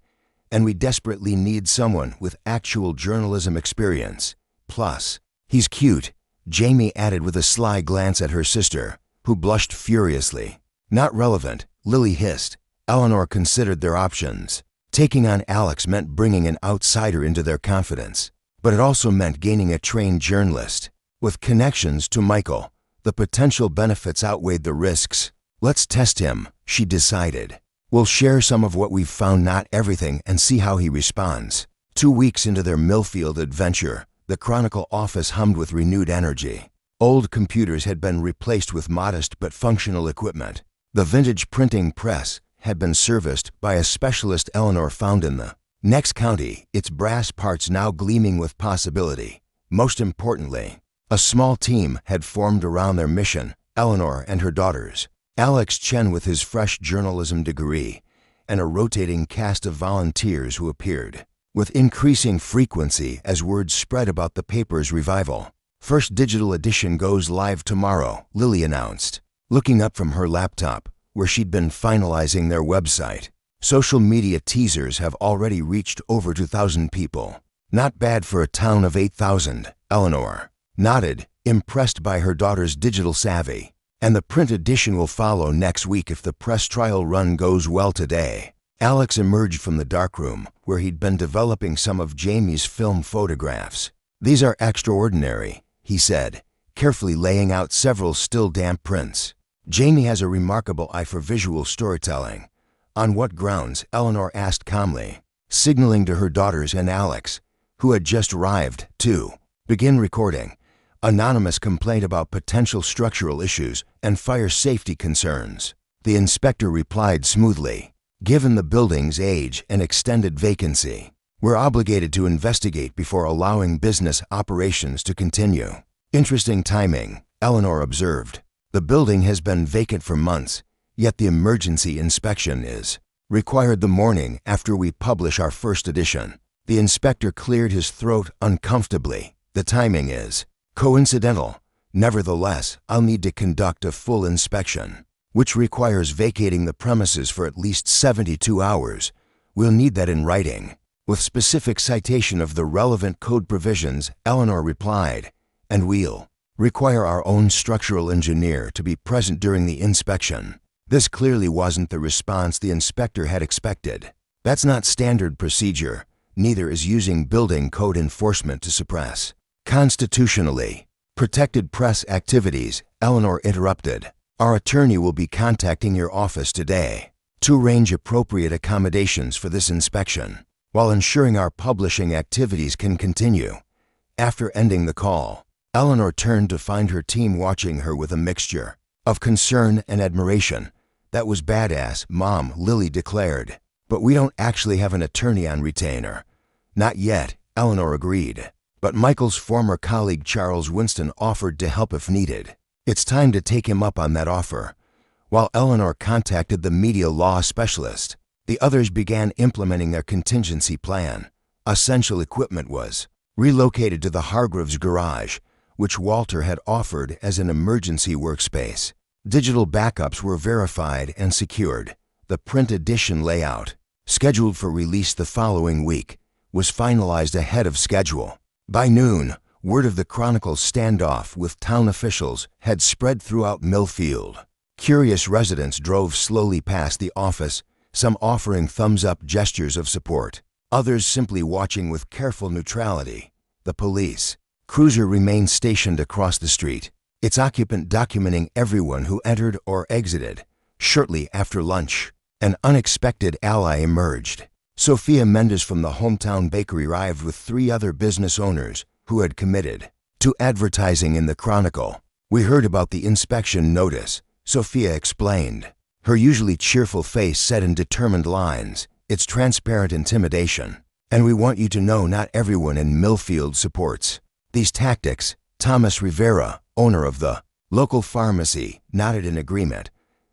and we desperately need someone with actual journalism experience. Plus, he's cute, Jamie added with a sly glance at her sister, who blushed furiously. Not relevant, Lily hissed. Eleanor considered their options. Taking on Alex meant bringing an outsider into their confidence, but it also meant gaining a trained journalist. With connections to Michael, the potential benefits outweighed the risks. Let's test him, she decided. We'll share some of what we've found, not everything, and see how he responds. 2 weeks into their Millfield adventure, the Chronicle office hummed with renewed energy. Old computers had been replaced with modest but functional equipment. The vintage printing press had been serviced by a specialist Eleanor found in the next county, its brass parts now gleaming with possibility. Most importantly, a small team had formed around their mission, Eleanor and her daughters, Alex Chen with his fresh journalism degree, and a rotating cast of volunteers who appeared with increasing frequency as word spread about the paper's revival. First digital edition goes live tomorrow, Lily announced, looking up from her laptop, where she'd been finalizing their website. Social media teasers have already reached over 2,000 people. Not bad for a town of 8,000, Eleanor nodded, impressed by her daughter's digital savvy. And the print edition will follow next week if the press trial run goes well today. Alex emerged from the darkroom, where he'd been developing some of Jamie's film photographs. These are extraordinary, he said, carefully laying out several still damp prints. Jamie has a remarkable eye for visual storytelling. On what grounds? Eleanor asked calmly, signaling to her daughters and Alex, who had just arrived, to begin recording. Anonymous complaint about potential structural issues and fire safety concerns. The inspector replied smoothly, given the building's age and extended vacancy, we're obligated to investigate before allowing business operations to continue. Interesting timing, Eleanor observed. The building has been vacant for months, yet the emergency inspection is required the morning after we publish our first edition. The inspector cleared his throat uncomfortably. The timing is coincidental. Nevertheless, I'll need to conduct a full inspection, which requires vacating the premises for at least 72 hours. We'll need that in writing. With specific citation of the relevant code provisions, Eleanor replied, "And we'll require our own structural engineer to be present during the inspection." This clearly wasn't the response the inspector had expected. That's not standard procedure. Neither is using building code enforcement to suppress constitutionally protected press activities. Eleanor interrupted. "Our attorney will be contacting your office today to arrange appropriate accommodations for this inspection, while ensuring our publishing activities can continue." After ending the call, Eleanor turned to find her team watching her with a mixture of concern and admiration. "That was badass, Mom," Lily declared. "But we don't actually have an attorney on retainer." "Not yet," Eleanor agreed. "But Michael's former colleague Charles Winston offered to help if needed. It's time to take him up on that offer." While Eleanor contacted the media law specialist, the others began implementing their contingency plan. Essential equipment was relocated to the Hargroves garage, which Walter had offered as an emergency workspace. Digital backups were verified and secured. The print edition layout, scheduled for release the following week, was finalized ahead of schedule. By noon, word of the Chronicle's standoff with town officials had spread throughout Millfield. Curious residents drove slowly past the office, some offering thumbs-up gestures of support, others simply watching with careful neutrality. The police cruiser remained stationed across the street, its occupant documenting everyone who entered or exited. Shortly after lunch, an unexpected ally emerged. Sophia Mendes from the hometown bakery arrived with 3 other business owners who had committed to advertising in the Chronicle. "We heard about the inspection notice," Sophia explained. Her usually cheerful face said in determined lines, "It's transparent intimidation, and we want you to know not everyone in Millfield supports these tactics." Thomas Rivera, owner of the local pharmacy, nodded in agreement.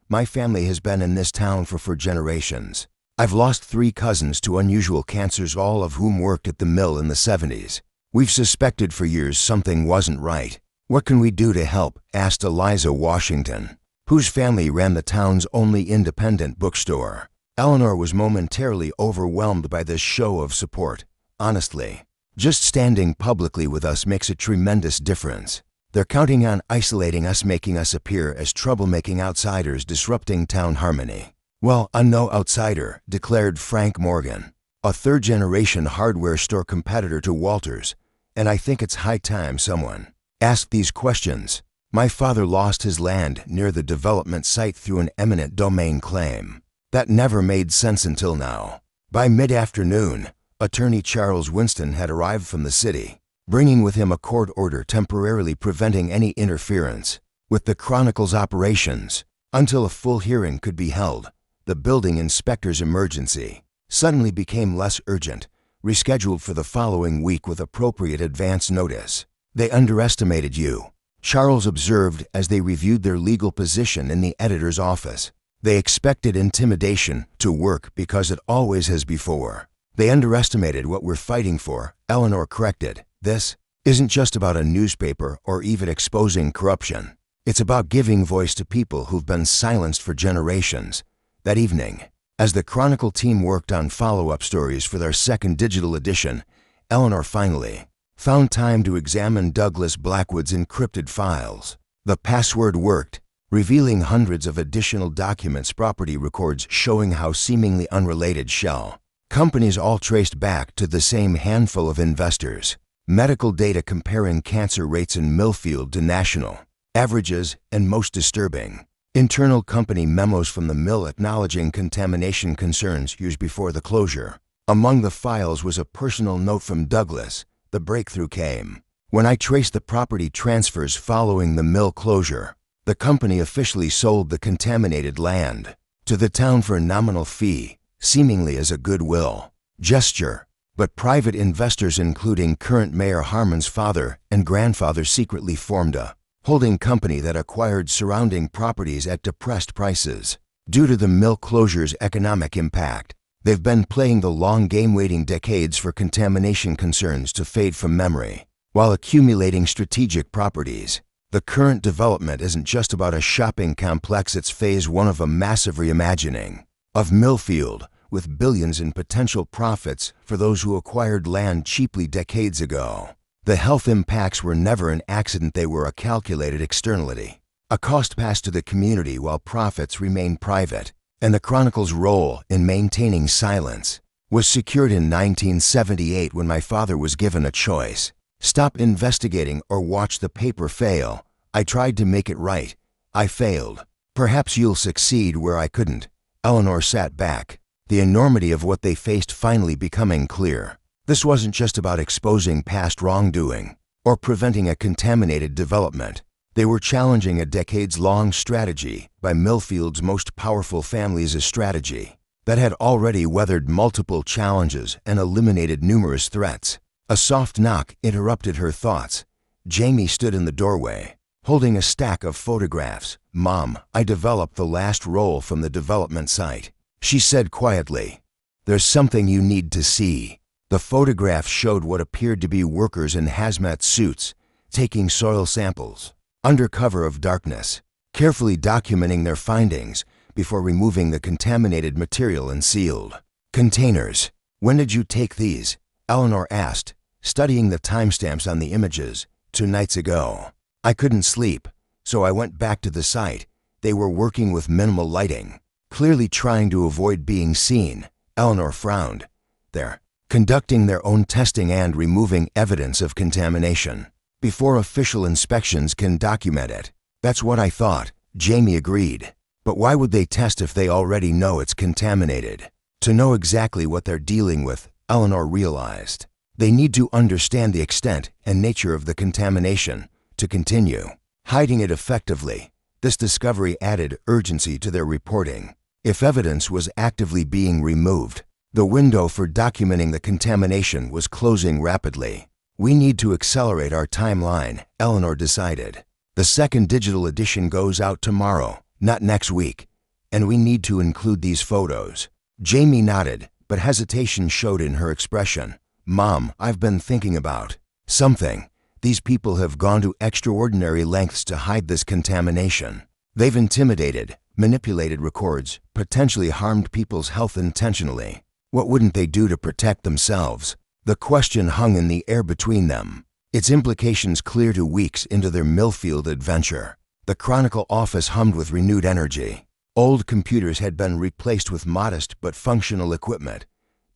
"My family has been in this town for generations. I've lost 3 cousins to unusual cancers, all of whom worked at the mill in the 70s. We've suspected for years something wasn't right. What can we do to help?" asked Eliza Washington, whose family ran the town's only independent bookstore. Eleanor was momentarily overwhelmed by this show of support. "Honestly, just standing publicly with us makes a tremendous difference. They're counting on isolating us, making us appear as troublemaking outsiders disrupting town harmony." "Well, I'm no outsider," declared Frank Morgan, a third-generation hardware store competitor to Walter's, "and I think it's high time someone asked these questions. My father lost his land near the development site through an eminent domain claim. That never made sense until now." By mid-afternoon, attorney Charles Winston had arrived from the city, bringing with him a court order temporarily preventing any interference with the Chronicle's operations until a full hearing could be held. The building inspector's emergency suddenly became less urgent, rescheduled for the following week with appropriate advance notice. "They underestimated you," Charles observed as they reviewed their legal position in the editor's office. "They expected intimidation to work because it always has before. They underestimated what we're fighting for," Eleanor corrected. "This isn't just about a newspaper or even exposing corruption. It's about giving voice to people who've been silenced for generations." That evening, as the Chronicle team worked on follow-up stories for their second digital edition, Eleanor finally found time to examine Douglas Blackwood's encrypted files. The password worked, revealing hundreds of additional documents, property records showing how seemingly unrelated shell companies all traced back to the same handful of investors. Medical data comparing cancer rates in Millfield to national averages, and most disturbing, internal company memos from the mill acknowledging contamination concerns years before the closure. Among the files was a personal note from Douglas. "The breakthrough came when I traced the property transfers following the mill closure. The company officially sold the contaminated land to the town for a nominal fee, seemingly as a goodwill gesture. But private investors, including current Mayor Harmon's father and grandfather, secretly formed a holding company that acquired surrounding properties at depressed prices. Due to the mill closure's economic impact, they've been playing the long game, waiting decades for contamination concerns to fade from memory, while accumulating strategic properties. The current development isn't just about a shopping complex, it's phase 1 of a massive reimagining of Millfield, with billions in potential profits for those who acquired land cheaply decades ago. The health impacts were never an accident, they were a calculated externality, a cost passed to the community while profits remained private. And the Chronicle's role in maintaining silence was secured in 1978 when my father was given a choice: stop investigating or watch the paper fail. I tried to make it right. I failed. Perhaps you'll succeed where I couldn't. Eleanor sat back, the enormity of what they faced finally becoming clear. This wasn't just about exposing past wrongdoing or preventing a contaminated development. They were challenging a decades-long strategy by Millfield's most powerful families, a strategy that had already weathered multiple challenges and eliminated numerous threats. A soft knock interrupted her thoughts. Jamie stood in the doorway, holding a stack of photographs. "Mom, I developed the last roll from the development site," she said quietly. "There's something you need to see." The photograph showed what appeared to be workers in hazmat suits taking soil samples under cover of darkness, carefully documenting their findings before removing the contaminated material in sealed containers. "When did you take these?" Eleanor asked, studying the timestamps on the images. "2 nights ago. I couldn't sleep, so I went back to the site. They were working with minimal lighting, clearly trying to avoid being seen." Eleanor frowned. "They're conducting their own testing and removing evidence of contamination before official inspections can document it." "That's what I thought," Jamie agreed. "But why would they test if they already know it's contaminated?" To know exactly what they're dealing with, Eleanor realized, they need to understand the extent and nature of the contamination to continue hiding it effectively. This discovery added urgency to their reporting. If evidence was actively being removed, the window for documenting the contamination was closing rapidly. "We need to accelerate our timeline," Eleanor decided. "The second digital edition goes out tomorrow, not next week, and we need to include these photos." Jamie nodded, but hesitation showed in her expression. "Mom, I've been thinking about something. These people have gone to extraordinary lengths to hide this contamination. They've intimidated, manipulated records, potentially harmed people's health intentionally. What wouldn't they do to protect themselves?" The question hung in the air between them, its implications clear to weeks into their Millfield adventure. The Chronicle office hummed with renewed energy. Old computers had been replaced with modest but functional equipment.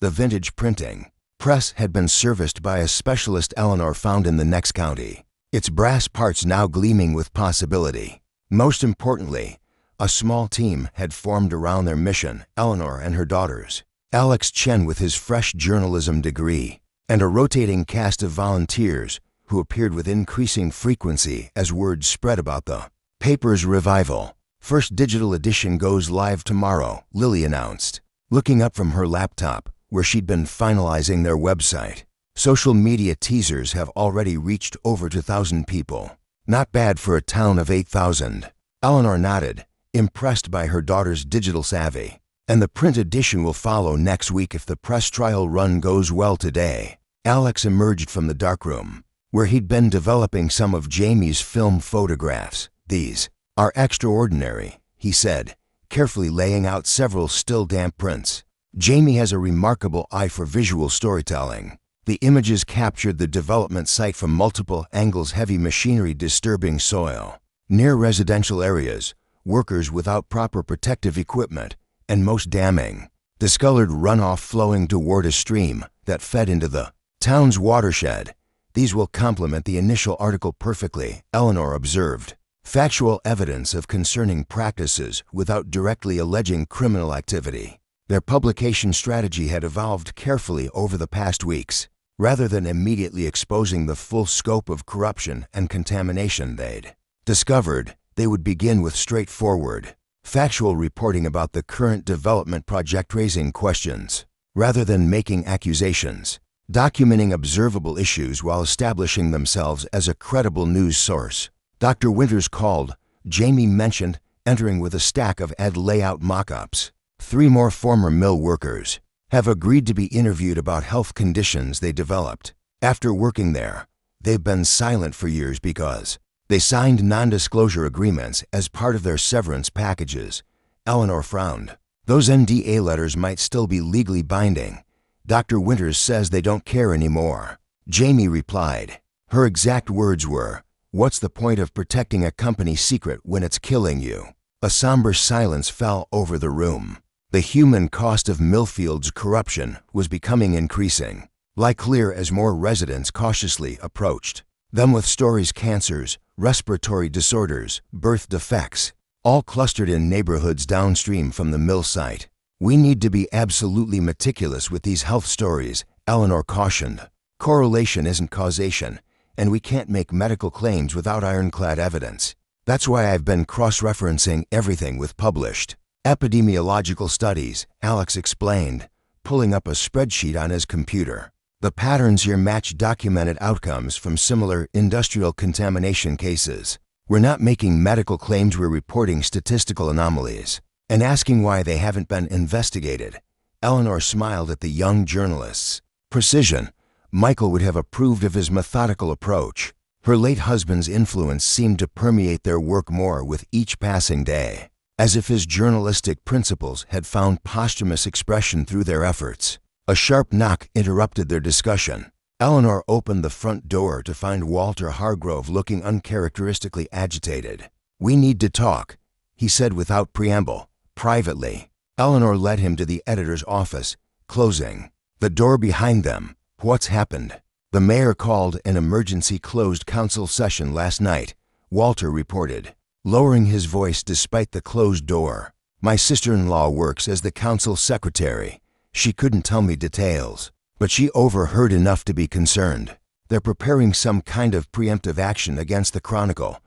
The vintage printing press had been serviced by a specialist Eleanor found in the next county, its brass parts now gleaming with possibility. Most importantly, a small team had formed around their mission: Eleanor and her daughters, Alex Chen with his fresh journalism degree, and a rotating cast of volunteers who appeared with increasing frequency as word spread about the paper's revival. "First digital edition goes live tomorrow," Lily announced, looking up from her laptop, where she'd been finalizing their website. "Social media teasers have already reached over 2,000 people. Not bad for a town of 8,000. Eleanor nodded, impressed by her daughter's digital savvy. "And the print edition will follow next week if the press trial run goes well today." Alex emerged from the darkroom, where he'd been developing some of Jamie's film photographs. "These are extraordinary," he said, carefully laying out several still damp prints. "Jamie has a remarkable eye for visual storytelling." The images captured the development site from multiple angles: heavy machinery disturbing soil, near residential areas, workers without proper protective equipment, and most damning, discolored runoff flowing toward a stream that fed into the town's watershed. "These will complement the initial article perfectly," Eleanor observed. Factual evidence of concerning practices without directly alleging criminal activity. Their publication strategy had evolved carefully over the past weeks. Rather than immediately exposing the full scope of corruption and contamination they'd discovered, they would begin with straightforward, factual reporting about the current development project, raising questions rather than making accusations, documenting observable issues while establishing themselves as a credible news source. Dr. Winters called, Jamie mentioned, entering with a stack of ad layout mock-ups. 3 more former mill workers have agreed to be interviewed about health conditions they developed. After working there, they've been silent for years because they signed non-disclosure agreements as part of their severance packages. Eleanor frowned. Those NDA letters might still be legally binding. Dr. Winters says they don't care anymore. Jamie replied. Her exact words were, "What's the point of protecting a company secret when it's killing you?" A somber silence fell over the room. The human cost of Millfield's corruption was becoming increasing, clear as more residents cautiously approached them with stories cancers, respiratory disorders, birth defects, all clustered in neighborhoods downstream from the mill site. "We need to be absolutely meticulous with these health stories," Eleanor cautioned. "Correlation isn't causation, and we can't make medical claims without ironclad evidence. That's why I've been cross-referencing everything with published epidemiological studies," Alex explained, pulling up a spreadsheet on his computer. "The patterns here match documented outcomes from similar industrial contamination cases. We're not making medical claims, we're reporting statistical anomalies and asking why they haven't been investigated." Eleanor smiled at the young journalists. Precision. Michael would have approved of his methodical approach. Her late husband's influence seemed to permeate their work more with each passing day, as if his journalistic principles had found posthumous expression through their efforts. A sharp knock interrupted their discussion. Eleanor opened the front door to find Walter Hargrove looking uncharacteristically agitated. "We need to talk," he said without preamble, privately. Eleanor led him to the editor's office, closing the door behind them. "What's happened?" "The mayor called an emergency closed council session last night," Walter reported, lowering his voice despite the closed door. "My sister-in-law works as the council secretary. She couldn't tell me details, but she overheard enough to be concerned. They're preparing some kind of preemptive action against the Chronicle."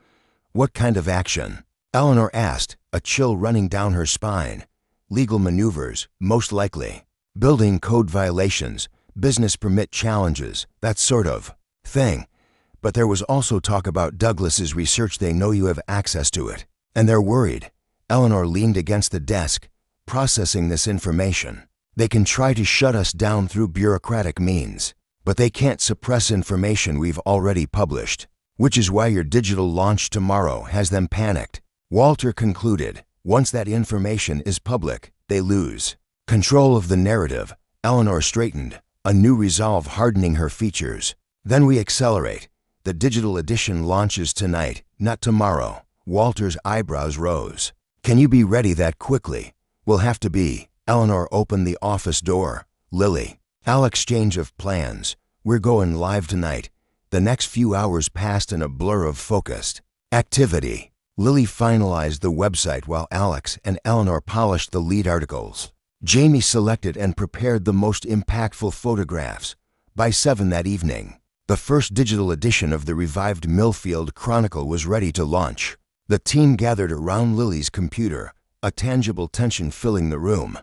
"What kind of action?" Eleanor asked, a chill running down her spine. "Legal maneuvers, most likely. Building code violations, business permit challenges, that sort of thing. But there was also talk about Douglas's research. They know you have access to it, and they're worried." Eleanor leaned against the desk, processing this information. "They can try to shut us down through bureaucratic means, but they can't suppress information we've already published, which is why your digital launch tomorrow has them panicked." Walter concluded. "Once that information is public, they lose control of the narrative." Eleanor straightened, a new resolve hardening her features. "Then we accelerate. The digital edition launches tonight, not tomorrow." Walter's eyebrows rose. "Can you be ready that quickly?" "We'll have to be." Eleanor opened the office door. "Lily, I'll exchange of plans. We're going live tonight." The next few hours passed in a blur of focused activity. Lily finalized the website while Alex and Eleanor polished the lead articles. Jamie selected and prepared the most impactful photographs. By 7 that evening, the first digital edition of the revived Millfield Chronicle was ready to launch. The team gathered around Lily's computer, a tangible tension filling the room.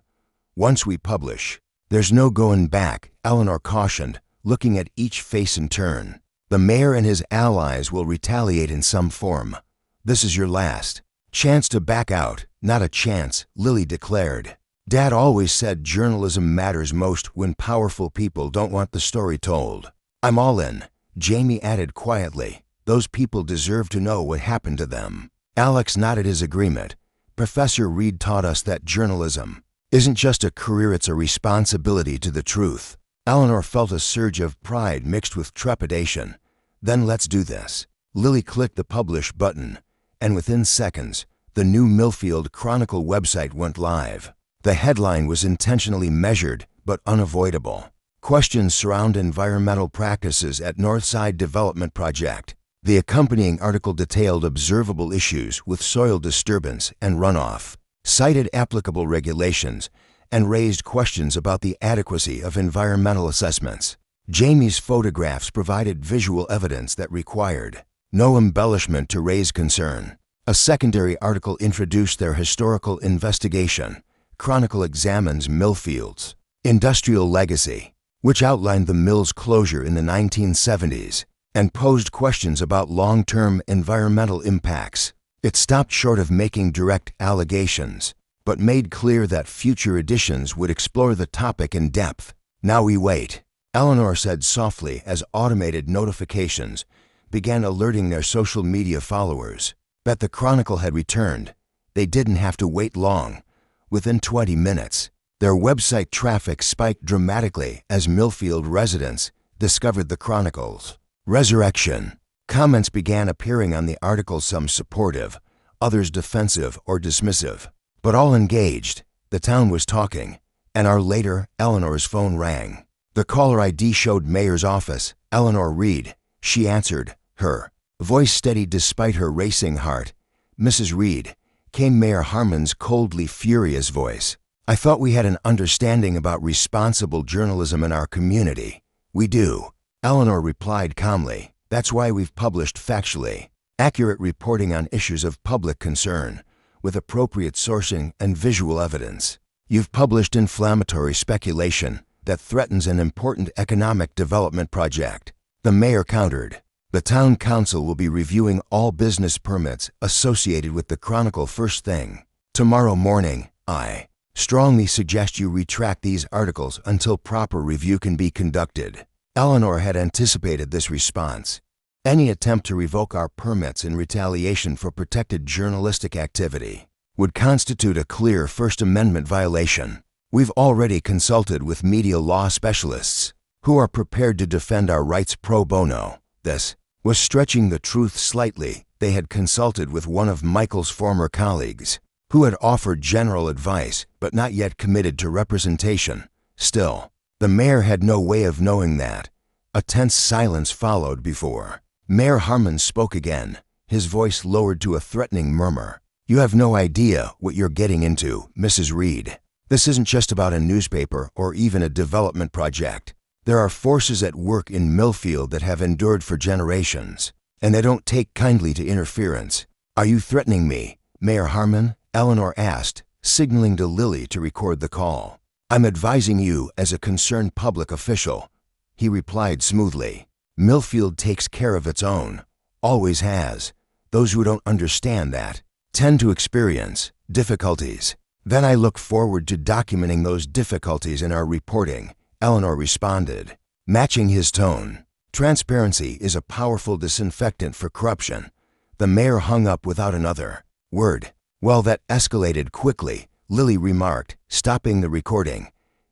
"Once we publish, there's no going back," Eleanor cautioned, looking at each face in turn. "The mayor and his allies will retaliate in some form. This is your last chance to back out." "Not a chance," Lily declared. "Dad always said journalism matters most when powerful people don't want the story told." "I'm all in," Jamie added quietly. "Those people deserve to know what happened to them." Alex nodded his agreement. "Professor Reid taught us that journalism isn't just a career, it's a responsibility to the truth." Eleanor felt a surge of pride mixed with trepidation. "Then let's do this." Lily clicked the publish button, and within seconds, the new Millfield Chronicle website went live. The headline was intentionally measured but unavoidable. "Questions surround environmental practices at Northside Development Project." The accompanying article detailed observable issues with soil disturbance and runoff, cited applicable regulations, and raised questions about the adequacy of environmental assessments. Jamie's photographs provided visual evidence that required no embellishment to raise concern. A secondary article introduced their historical investigation. Chronicle examines Millfield's industrial legacy, which outlined the mill's closure in the 1970s, and posed questions about long-term environmental impacts. It stopped short of making direct allegations, but made clear that future editions would explore the topic in depth. "Now we wait," Eleanor said softly as automated notifications began alerting their social media followers. But the Chronicle had returned. They didn't have to wait long. Within 20 minutes, their website traffic spiked dramatically as Millfield residents discovered the Chronicle's resurrection. Comments began appearing on the article, some supportive, others defensive or dismissive, but all engaged. The town was talking. An hour later, Eleanor's phone rang. The caller ID showed Mayor's office, Eleanor Reid. She answered, her voice steady despite her racing heart. "Mrs. Reid," came Mayor Harmon's coldly furious voice. "I thought we had an understanding about responsible journalism in our community." "We do," Eleanor replied calmly. "That's why we've published factually accurate reporting on issues of public concern, with appropriate sourcing and visual evidence. You've published inflammatory speculation that threatens an important economic development project." The mayor countered. "The town council will be reviewing all business permits associated with the Chronicle first thing tomorrow morning. I strongly suggest you retract these articles until proper review can be conducted." Eleanor had anticipated this response. Any attempt to revoke our permits in retaliation for protected journalistic activity would constitute a clear First Amendment violation. We've already consulted with media law specialists who are prepared to defend our rights pro bono. This was stretching the truth slightly. They had consulted with one of Michael's former colleagues, who had offered general advice but not yet committed to representation. Still, the mayor had no way of knowing that. A tense silence followed before Mayor Harmon spoke again, his voice lowered to a threatening murmur. "You have no idea what you're getting into, Mrs. Reid. This isn't just about a newspaper or even a development project. There are forces at work in Millfield that have endured for generations, and they don't take kindly to interference." "Are you threatening me, Mayor Harmon?" Eleanor asked, signaling to Lily to record the call. "I'm advising you as a concerned public official," he replied smoothly. "Millfield takes care of its own, always has. Those who don't understand that tend to experience difficulties. Then I look forward to documenting those difficulties in our reporting," Eleanor responded, matching his tone. "Transparency is a powerful disinfectant for corruption." The mayor hung up without another word. "Well, that escalated quickly," Lily remarked, stopping the recording.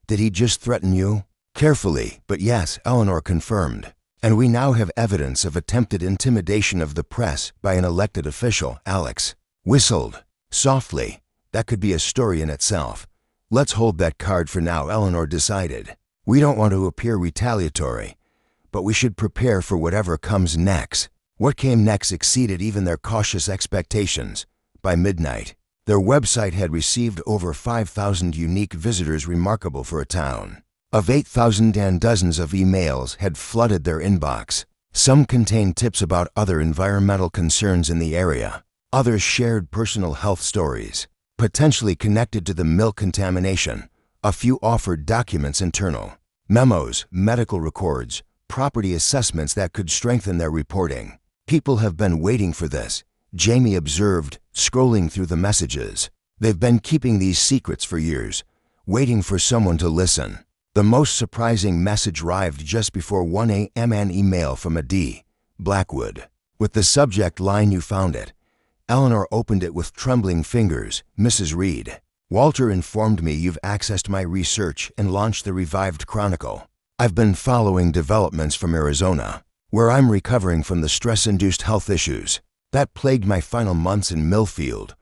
"Did he just threaten you?" "Carefully, but yes," Eleanor confirmed. "And we now have evidence of attempted intimidation of the press by an elected official." Alex whistled softly. "That could be a story in itself. Let's hold that card for now," Eleanor decided. "We don't want to appear retaliatory, but we should prepare for whatever comes next." What came next exceeded even their cautious expectations. By midnight, their website had received over 5,000 unique visitors, remarkable for a town of 8,000, and dozens of emails had flooded their inbox. Some contained tips about other environmental concerns in the area. Others shared personal health stories, potentially connected to the mill contamination. A few offered documents, internal memos, medical records, property assessments that could strengthen their reporting. "People have been waiting for this," Jamie observed, scrolling through the messages. "They've been keeping these secrets for years, waiting for someone to listen." The most surprising message arrived just before 1 a.m. An email from a D. Blackwood. With the subject line, "You found it." Eleanor opened it with trembling fingers. "Mrs. Reid, Walter informed me you've accessed my research and launched the revived Chronicle. I've been following developments from Arizona, where I'm recovering from the stress-induced health issues that plagued my final months in Millfield.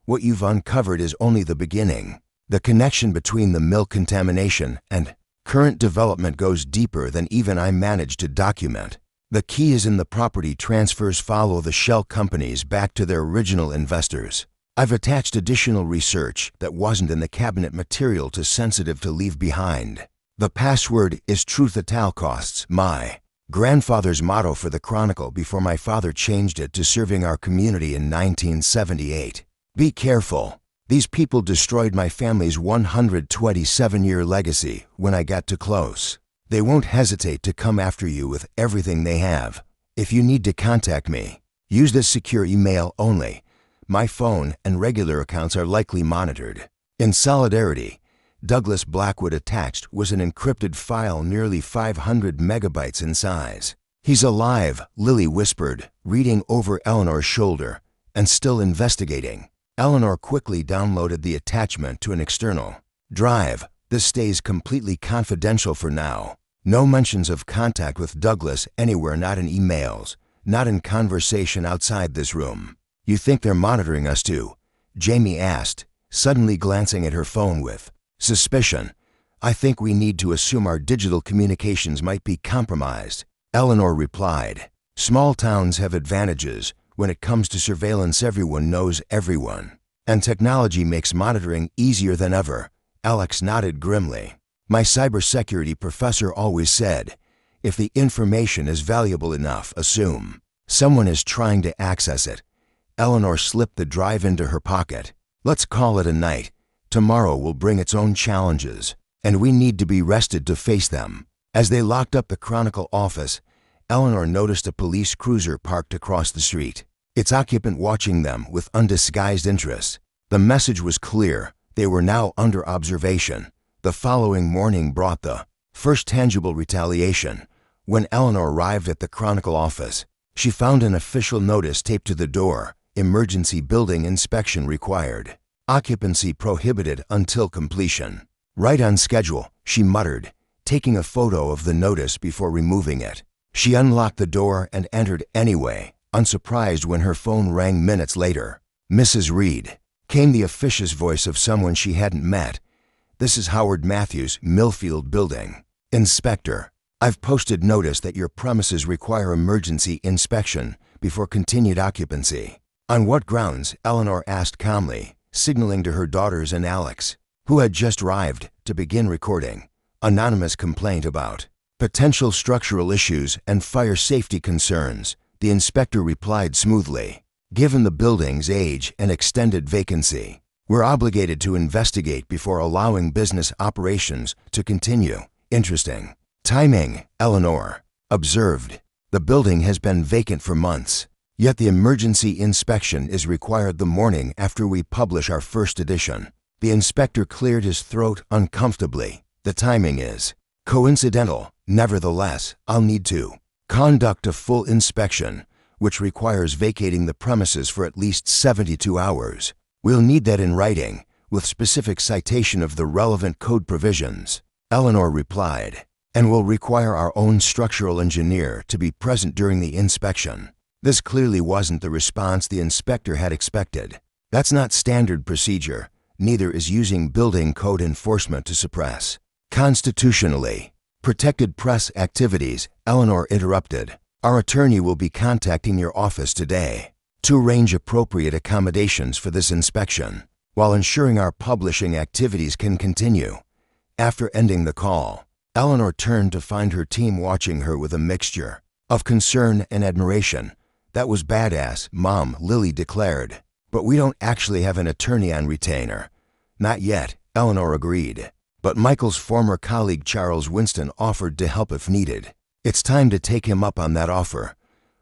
What you've uncovered is only the beginning. The connection between the mill contamination and current development goes deeper than even I managed to document. The key is in the property transfers follow the shell companies back to their original investors. I've attached additional research that wasn't in the cabinet material, too sensitive to leave behind. The password is truth at all costs, my grandfather's motto for the Chronicle before my father changed it to serving our community in 1978. Be careful. These people destroyed my family's 127-year legacy when I got too close. They won't hesitate to come after you with everything they have. If you need to contact me, use this secure email only. My phone and regular accounts are likely monitored." In solidarity, Douglas Blackwood attached was an encrypted file nearly 500 megabytes in size. "He's alive," Lily whispered, reading over Eleanor's shoulder, "and still investigating." Eleanor quickly downloaded the attachment to an external drive. This stays completely confidential for now. No mentions of contact with Douglas anywhere, not in emails, not in conversation outside this room. You think they're monitoring us too? Jamie asked, suddenly glancing at her phone with suspicion. I think we need to assume our digital communications might be compromised, Eleanor replied. Small towns have advantages. When it comes to surveillance, everyone knows everyone. And technology makes monitoring easier than ever. Alex nodded grimly. My cybersecurity professor always said, if the information is valuable enough, assume someone is trying to access it. Eleanor slipped the drive into her pocket. Let's call it a night. Tomorrow will bring its own challenges, and we need to be rested to face them. As they locked up the Chronicle office, Eleanor noticed a police cruiser parked across the street, its occupant watching them with undisguised interest. The message was clear. They were now under observation. The following morning brought the first tangible retaliation. When Eleanor arrived at the Chronicle office, she found an official notice taped to the door. Emergency building inspection required. Occupancy prohibited until completion. Right on schedule, she muttered, taking a photo of the notice before removing it. She unlocked the door and entered anyway, unsurprised when her phone rang minutes later. Mrs. Reid, came the officious voice of someone she hadn't met. This is Howard Matthews, Millfield Building. Inspector, I've posted notice that your premises require emergency inspection before continued occupancy. On what grounds? Eleanor asked calmly, signaling to her daughters and Alex, who had just arrived, to begin recording. Anonymous complaint about potential structural issues and fire safety concerns, the inspector replied smoothly. Given the building's age and extended vacancy, we're obligated to investigate before allowing business operations to continue. Interesting timing, Eleanor observed. The building has been vacant for months, yet the emergency inspection is required the morning after we publish our first edition. The inspector cleared his throat uncomfortably. The timing is coincidental. Nevertheless, I'll need to conduct a full inspection, which requires vacating the premises for at least 72 hours. We'll need that in writing, with specific citation of the relevant code provisions, Eleanor replied, and will require our own structural engineer to be present during the inspection. This clearly wasn't the response the inspector had expected. That's not standard procedure. Neither is using building code enforcement to suppress constitutionally protected press activities, Eleanor interrupted. Our attorney will be contacting your office today to arrange appropriate accommodations for this inspection, while ensuring our publishing activities can continue. After ending the call, Eleanor turned to find her team watching her with a mixture of concern and admiration. That was badass, Mom, Lily declared. But we don't actually have an attorney on retainer. Not yet, Eleanor agreed. But Michael's former colleague Charles Winston offered to help if needed. It's time to take him up on that offer.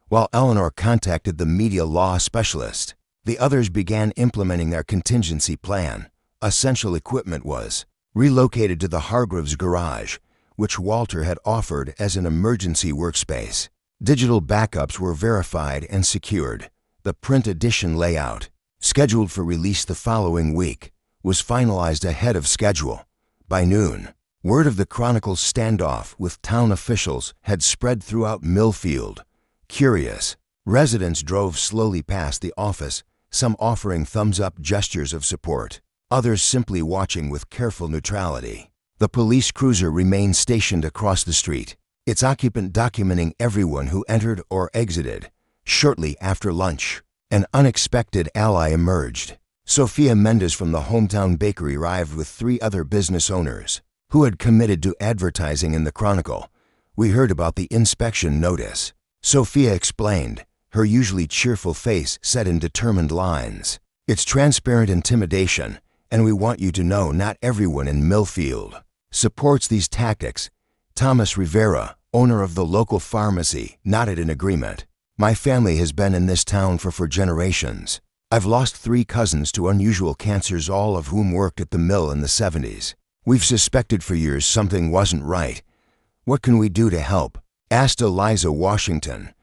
While Eleanor contacted the media law specialist, the others began implementing their contingency plan. Essential equipment was relocated to the Hargraves garage, which Walter had offered as an emergency workspace. Digital backups were verified and secured. The print edition layout, scheduled for release the following week, was finalized ahead of schedule. By noon, word of the Chronicle's standoff with town officials had spread throughout Millfield. Curious, residents drove slowly past the office, some offering thumbs-up gestures of support, others simply watching with careful neutrality. The police cruiser remained stationed across the street, its occupant documenting everyone who entered or exited. Shortly after lunch, an unexpected ally emerged. Sophia Mendes from the hometown bakery arrived with 3 other business owners who had committed to advertising in the Chronicle. We heard about the inspection notice, Sophia explained, her usually cheerful face set in determined lines. It's transparent intimidation, and we want you to know not everyone in Millfield supports these tactics. Thomas Rivera, owner of the local pharmacy, nodded in agreement. My family has been in this town for generations. I've lost 3 cousins to unusual cancers, all of whom worked at the mill in the 70s. We've suspected for years something wasn't right. What can we do to help? Asked Eliza Washington,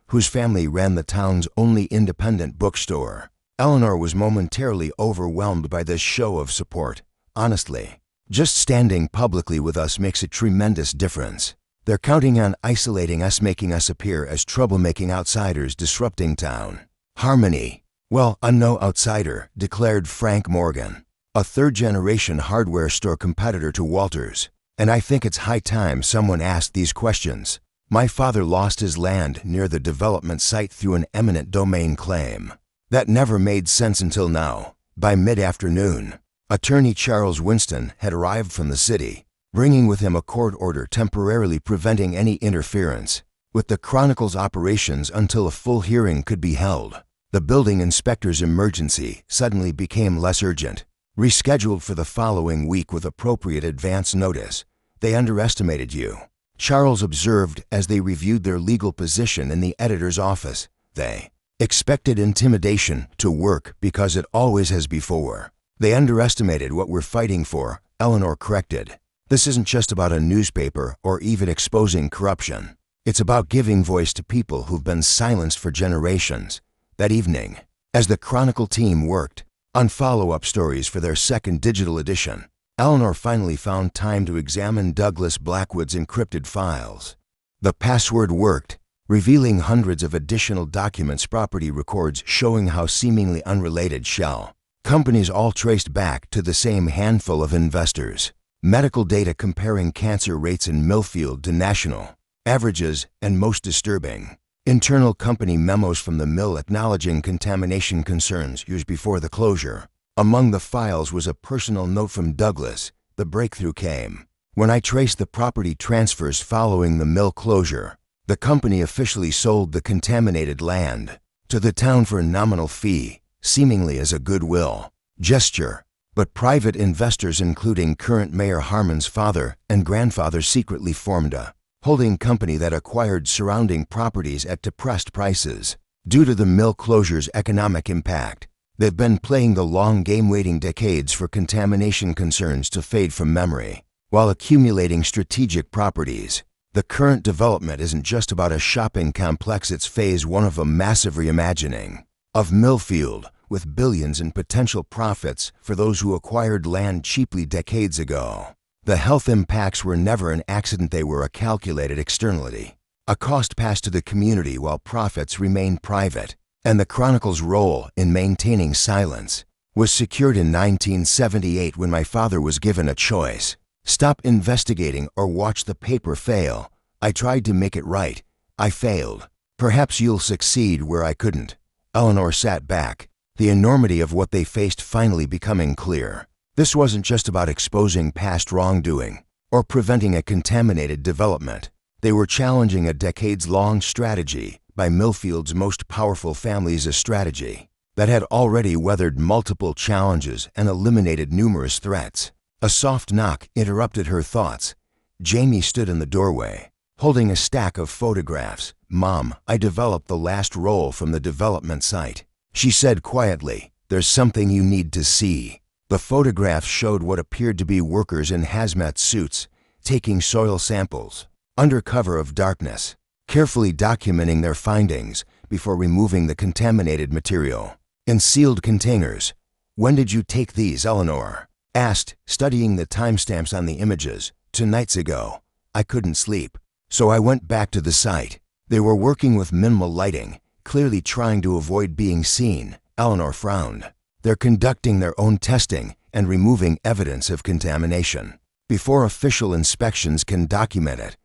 whose family ran the town's only independent bookstore. Eleanor was momentarily overwhelmed by this show of support. Honestly, just standing publicly with us makes a tremendous difference. They're counting on isolating us, making us appear as troublemaking outsiders disrupting town. Harmony. Well, I'm no outsider, declared Frank Morgan, a third-generation hardware store competitor to Walters. And I think it's high time someone asked these questions. My father lost his land near the development site through an eminent domain claim. That never made sense until now. By mid-afternoon, Attorney Charles Winston had arrived from the city, bringing with him a court order temporarily preventing any interference with the Chronicle's operations until a full hearing could be held. The building inspector's emergency suddenly became less urgent. Rescheduled for the following week with appropriate advance notice. They underestimated you, Charles observed as they reviewed their legal position in the editor's office. They expected intimidation to work because it always has before. They underestimated what we're fighting for, Eleanor corrected. This isn't just about a newspaper or even exposing corruption. It's about giving voice to people who've been silenced for generations. That evening, as the Chronicle team worked on follow-up stories for their second digital edition, Eleanor finally found time to examine Douglas Blackwood's encrypted files. The password worked, revealing hundreds of additional documents, property records showing how seemingly unrelated shell companies all traced back to the same handful of investors. Medical data comparing cancer rates in Millfield to national averages, and most disturbing, internal company memos from the mill acknowledging contamination concerns years before the closure. Among the files was a personal note from Douglas. The breakthrough came when I traced the property transfers following the mill closure. The company officially sold the contaminated land to the town for a nominal fee, seemingly as a goodwill gesture. But private investors, including current Mayor Harmon's father and grandfather, secretly formed a holding company that acquired surrounding properties at depressed prices. Due to the mill closure's economic impact, they've been playing the long game, waiting decades for contamination concerns to fade from memory, while accumulating strategic properties. The current development isn't just about a shopping complex, it's phase one of a massive reimagining of Millfield, with billions in potential profits for those who acquired land cheaply decades ago. The health impacts were never an accident, they were a calculated externality, a cost passed to the community while profits remained private. And the Chronicle's role in maintaining silence was secured in 1978 when my father was given a choice: stop investigating or watch the paper fail. I tried to make it right. I failed. Perhaps you'll succeed where I couldn't. Eleanor sat back, the enormity of what they faced finally becoming clear. This wasn't just about exposing past wrongdoing or preventing a contaminated development. They were challenging a decades-long strategy by Millfield's most powerful families, a strategy that had already weathered multiple challenges and eliminated numerous threats. A soft knock interrupted her thoughts. Jamie stood in the doorway, holding a stack of photographs. "Mom, I developed the last roll from the development site," she said quietly. "There's something you need to see." The photographs showed what appeared to be workers in hazmat suits taking soil samples under cover of darkness, carefully documenting their findings before removing the contaminated material in sealed containers. "When did you take these?" Eleanor asked, studying the timestamps on the images. "2 nights ago. I couldn't sleep, so I went back to the site." They were working with minimal lighting, clearly trying to avoid being seen. Eleanor frowned. "They're conducting their own testing and removing evidence of contamination before official inspections can document it."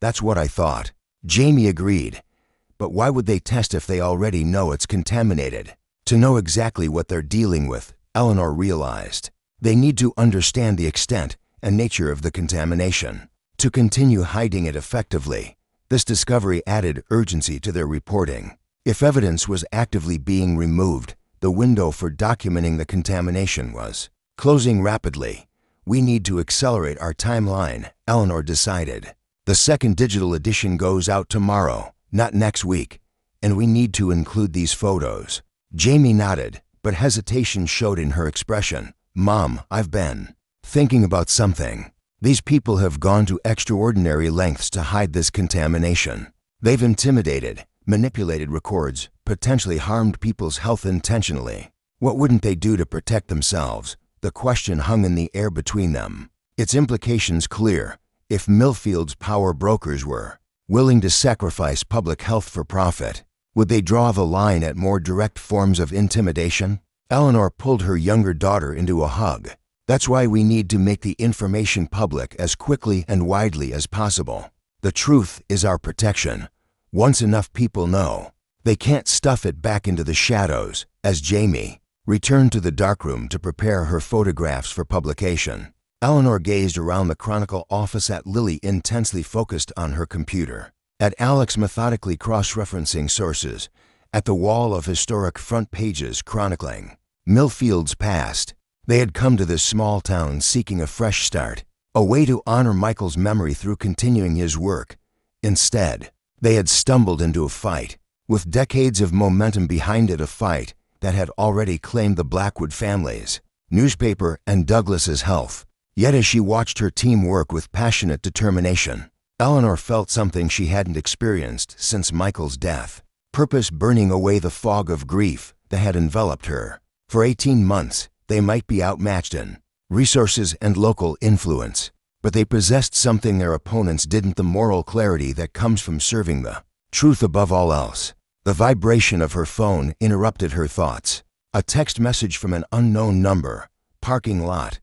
"That's what I thought," Jamie agreed. "But why would they test if they already know it's contaminated?" To know exactly what they're dealing with, Eleanor realized, they need to understand the extent and nature of the contamination to continue hiding it effectively. This discovery added urgency to their reporting. If evidence was actively being removed, the window for documenting the contamination was closing rapidly. "We need to accelerate our timeline," Eleanor decided. "The second digital edition goes out tomorrow, not next week, and we need to include these photos." Jamie nodded, but hesitation showed in her expression. "Mom, I've been thinking about something. These people have gone to extraordinary lengths to hide this contamination. They've intimidated, manipulated records, potentially harmed people's health intentionally. What wouldn't they do to protect themselves? The question hung in the air between them. Its implications clear. If Millfield's power brokers were willing to sacrifice public health for profit, would they draw the line at more direct forms of intimidation? Eleanor pulled her younger daughter into a hug. That's why we need to make the information public as quickly and widely as possible. The truth is our protection. Once enough people know, they can't stuff it back into the shadows. As Jamie returned to the darkroom to prepare her photographs for publication, Eleanor gazed around the Chronicle office at Lily, intensely focused on her computer, at Alex methodically cross-referencing sources, at the wall of historic front pages chronicling Millfield's past. They had come to this small town seeking a fresh start, a way to honor Michael's memory through continuing his work. Instead, they had stumbled into a fight, with decades of momentum behind it, a fight that had already claimed the Blackwood family's newspaper and Douglas's health. Yet as she watched her team work with passionate determination, Eleanor felt something she hadn't experienced since Michael's death. Purpose burning away the fog of grief that had enveloped her. For 18 months, they might be outmatched in resources and local influence, but they possessed something their opponents didn't: the moral clarity that comes from serving the truth above all else. The vibration of her phone interrupted her thoughts. A text message from an unknown number. Parking lot.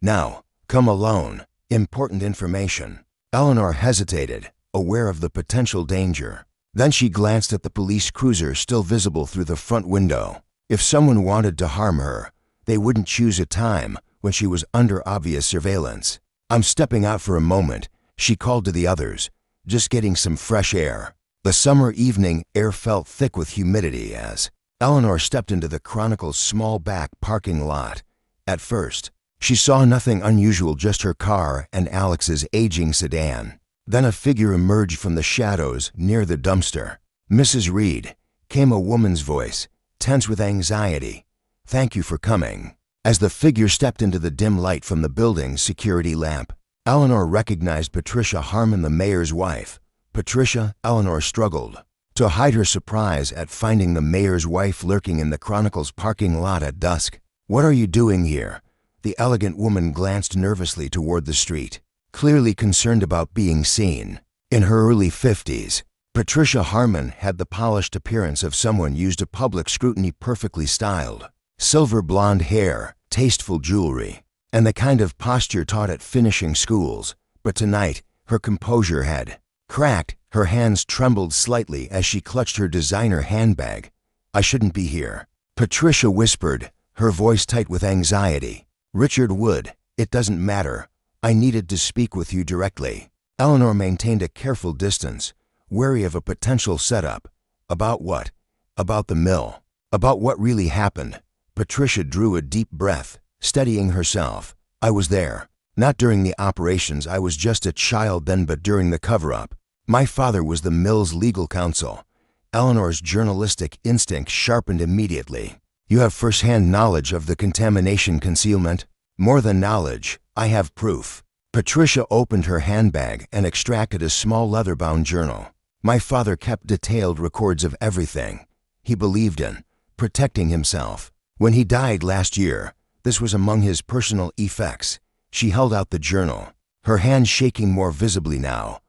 Now, come alone. Important information. Eleanor hesitated, aware of the potential danger. Then she glanced at the police cruiser still visible through the front window. If someone wanted to harm her, they wouldn't choose a time when she was under obvious surveillance. I'm stepping out for a moment, she called to the others. Just getting some fresh air. The summer evening air felt thick with humidity as Eleanor stepped into the Chronicle's small back parking lot. At first, she saw nothing unusual, just her car and Alex's aging sedan. Then a figure emerged from the shadows near the dumpster. "Mrs. Reid," came a woman's voice, tense with anxiety. "Thank you for coming." As the figure stepped into the dim light from the building's security lamp, Eleanor recognized Patricia Harmon, the mayor's wife. Patricia, Eleanor struggled to hide her surprise at finding the mayor's wife lurking in the Chronicle's parking lot at dusk. "What are you doing here?" The elegant woman glanced nervously toward the street, clearly concerned about being seen. In her early 50s, Patricia Harmon had the polished appearance of someone used to public scrutiny, perfectly styled. Silver blonde hair, tasteful jewelry, and the kind of posture taught at finishing schools. But tonight, her composure had cracked. Her hands trembled slightly as she clutched her designer handbag. "I shouldn't be here," Patricia whispered, her voice tight with anxiety. "Richard Wood, it doesn't matter. I needed to speak with you directly." Eleanor maintained a careful distance, wary of a potential setup. "About what?" "About the mill. About what really happened." Patricia drew a deep breath, steadying herself. "I was there. Not during the operations, I was just a child then, but during the cover-up. My father was the mill's legal counsel." Eleanor's journalistic instinct sharpened immediately. "You have first-hand knowledge of the contamination concealment?" "More than knowledge, I have proof." Patricia opened her handbag and extracted a small leather-bound journal. "My father kept detailed records of everything. He believed in protecting himself. When he died last year, this was among his personal effects." She held out the journal, her hand shaking more visibly now.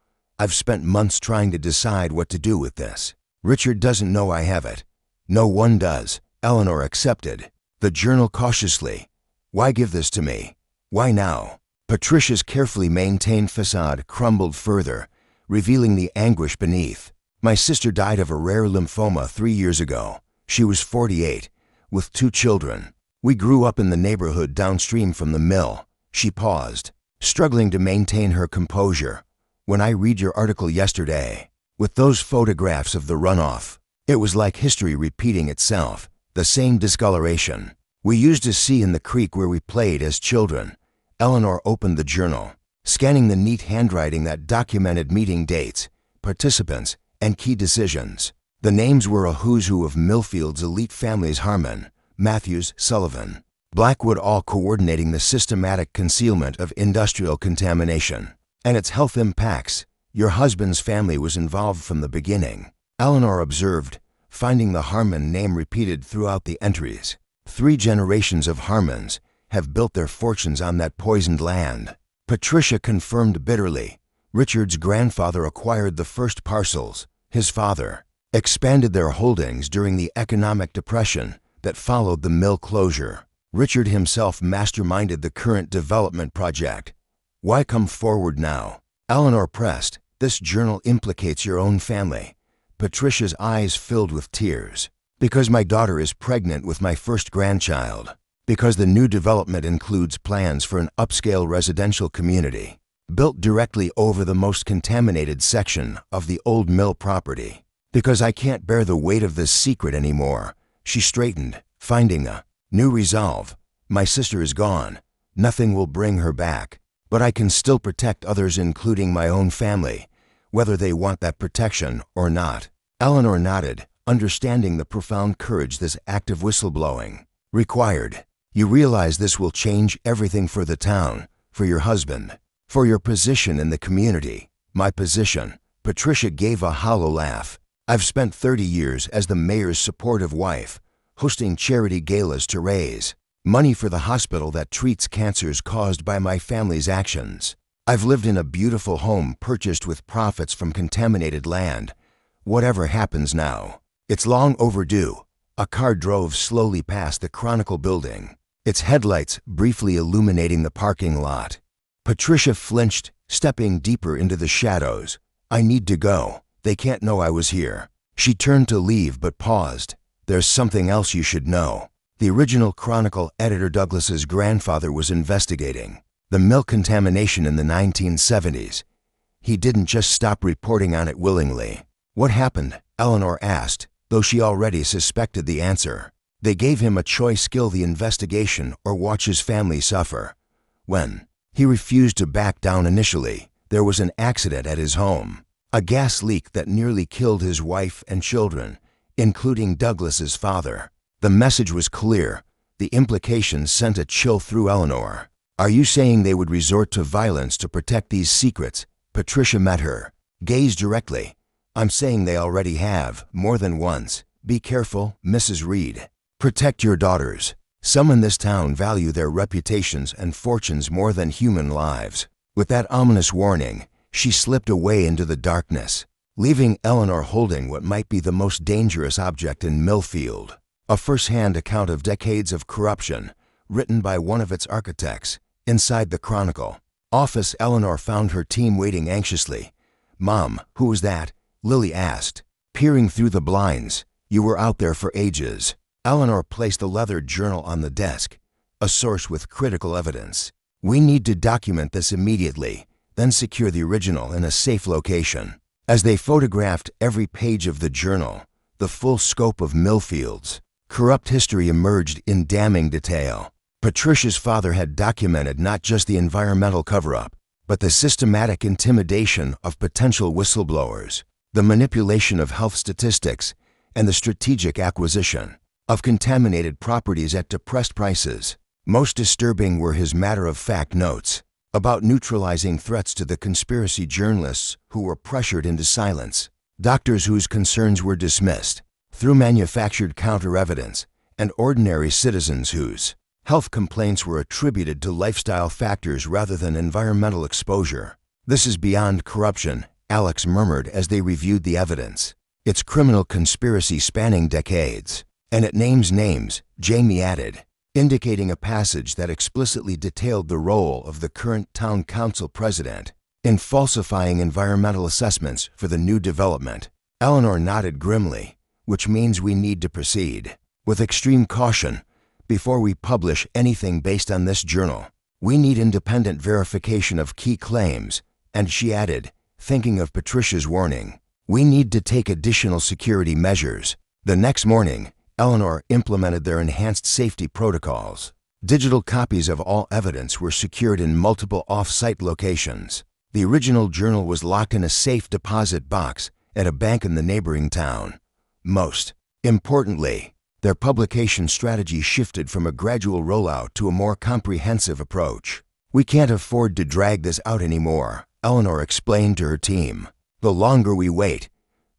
"I've spent months trying to decide what to do with this. Richard doesn't know I have it." "No one does." Eleanor accepted the journal cautiously. "Why give this to me? Why now?" Patricia's carefully maintained facade crumbled further, revealing the anguish beneath. "My sister died of a rare lymphoma 3 years ago. She was 48, with 2 children. We grew up in the neighborhood downstream from the mill." She paused, struggling to maintain her composure. "When I read your article yesterday, with those photographs of the runoff, it was like history repeating itself, the same discoloration we used to see in the creek where we played as children." Eleanor opened the journal, scanning the neat handwriting that documented meeting dates, participants, and key decisions. The names were a who's who of Millfield's elite families: Harmon, Matthews, Sullivan, Blackwood, all coordinating the systematic concealment of industrial contamination and its health impacts. "Your husband's family was involved from the beginning," Eleanor observed, finding the Harmon name repeated throughout the entries. 3 generations of Harmons have built their fortunes on that poisoned land. Patricia confirmed bitterly. Richard's grandfather acquired the first parcels. His father expanded their holdings during the economic depression that followed the mill closure. Richard himself masterminded the current development project. Why come forward now? Eleanor pressed. This journal implicates your own family. Patricia's eyes filled with tears. Because my daughter is pregnant with my first grandchild. Because the new development includes plans for an upscale residential community built directly over the most contaminated section of the old mill property. Because I can't bear the weight of this secret anymore. She straightened, finding a new resolve. My sister is gone. Nothing will bring her back. But I can still protect others, including my own family, whether they want that protection or not. Eleanor nodded, understanding the profound courage this act of whistleblowing required. You realize this will change everything for the town, for your husband, for your position in the community. My position. Patricia gave a hollow laugh. I've spent 30 years as the mayor's supportive wife, hosting charity galas to raise money for the hospital that treats cancers caused by my family's actions. I've lived in a beautiful home purchased with profits from contaminated land. Whatever happens now, it's long overdue. A car drove slowly past the Chronicle building, its headlights briefly illuminating the parking lot. Patricia flinched, stepping deeper into the shadows. I need to go. They can't know I was here. She turned to leave but paused. There's something else you should know. The original Chronicle editor Douglas's grandfather was investigating the mill contamination in the 1970s. He didn't just stop reporting on it willingly. What happened? Eleanor asked, though she already suspected the answer. They gave him a choice: kill the investigation or watch his family suffer. When he refused to back down initially, there was an accident at his home. A gas leak that nearly killed his wife and children, including Douglas's father. The message was clear. The implications sent a chill through Eleanor. Are you saying they would resort to violence to protect these secrets? Patricia met her gaze directly. I'm saying they already have, more than once. Be careful, Mrs. Reid. Protect your daughters. Some in this town value their reputations and fortunes more than human lives. With that ominous warning, she slipped away into the darkness, leaving Eleanor holding what might be the most dangerous object in Millfield. A first-hand account of decades of corruption, written by one of its architects. Inside the Chronicle office, Eleanor found her team waiting anxiously. Mom, who was that? Lily asked, peering through the blinds. You were out there for ages. Eleanor placed the leather journal on the desk, a source with critical evidence. We need to document this immediately, then secure the original in a safe location. As they photographed every page of the journal, the full scope of Millfield's corrupt history emerged in damning detail. Patricia's father had documented not just the environmental cover-up, but the systematic intimidation of potential whistleblowers, the manipulation of health statistics, and the strategic acquisition of contaminated properties at depressed prices. Most disturbing were his matter-of-fact notes about neutralizing threats to the conspiracy journalists who were pressured into silence, doctors whose concerns were dismissed through manufactured counter-evidence, and ordinary citizens whose health complaints were attributed to lifestyle factors rather than environmental exposure. This is beyond corruption, Alex murmured as they reviewed the evidence. It's criminal conspiracy spanning decades. And it names names, Jamie added, indicating a passage that explicitly detailed the role of the current town council president in falsifying environmental assessments for the new development. Eleanor nodded grimly, which means we need to proceed with extreme caution before we publish anything based on this journal. We need independent verification of key claims, and she added, thinking of Patricia's warning, we need to take additional security measures. The next morning, Eleanor implemented their enhanced safety protocols. Digital copies of all evidence were secured in multiple off-site locations. The original journal was locked in a safe deposit box at a bank in the neighboring town. Most importantly, their publication strategy shifted from a gradual rollout to a more comprehensive approach. We can't afford to drag this out anymore, Eleanor explained to her team. The longer we wait,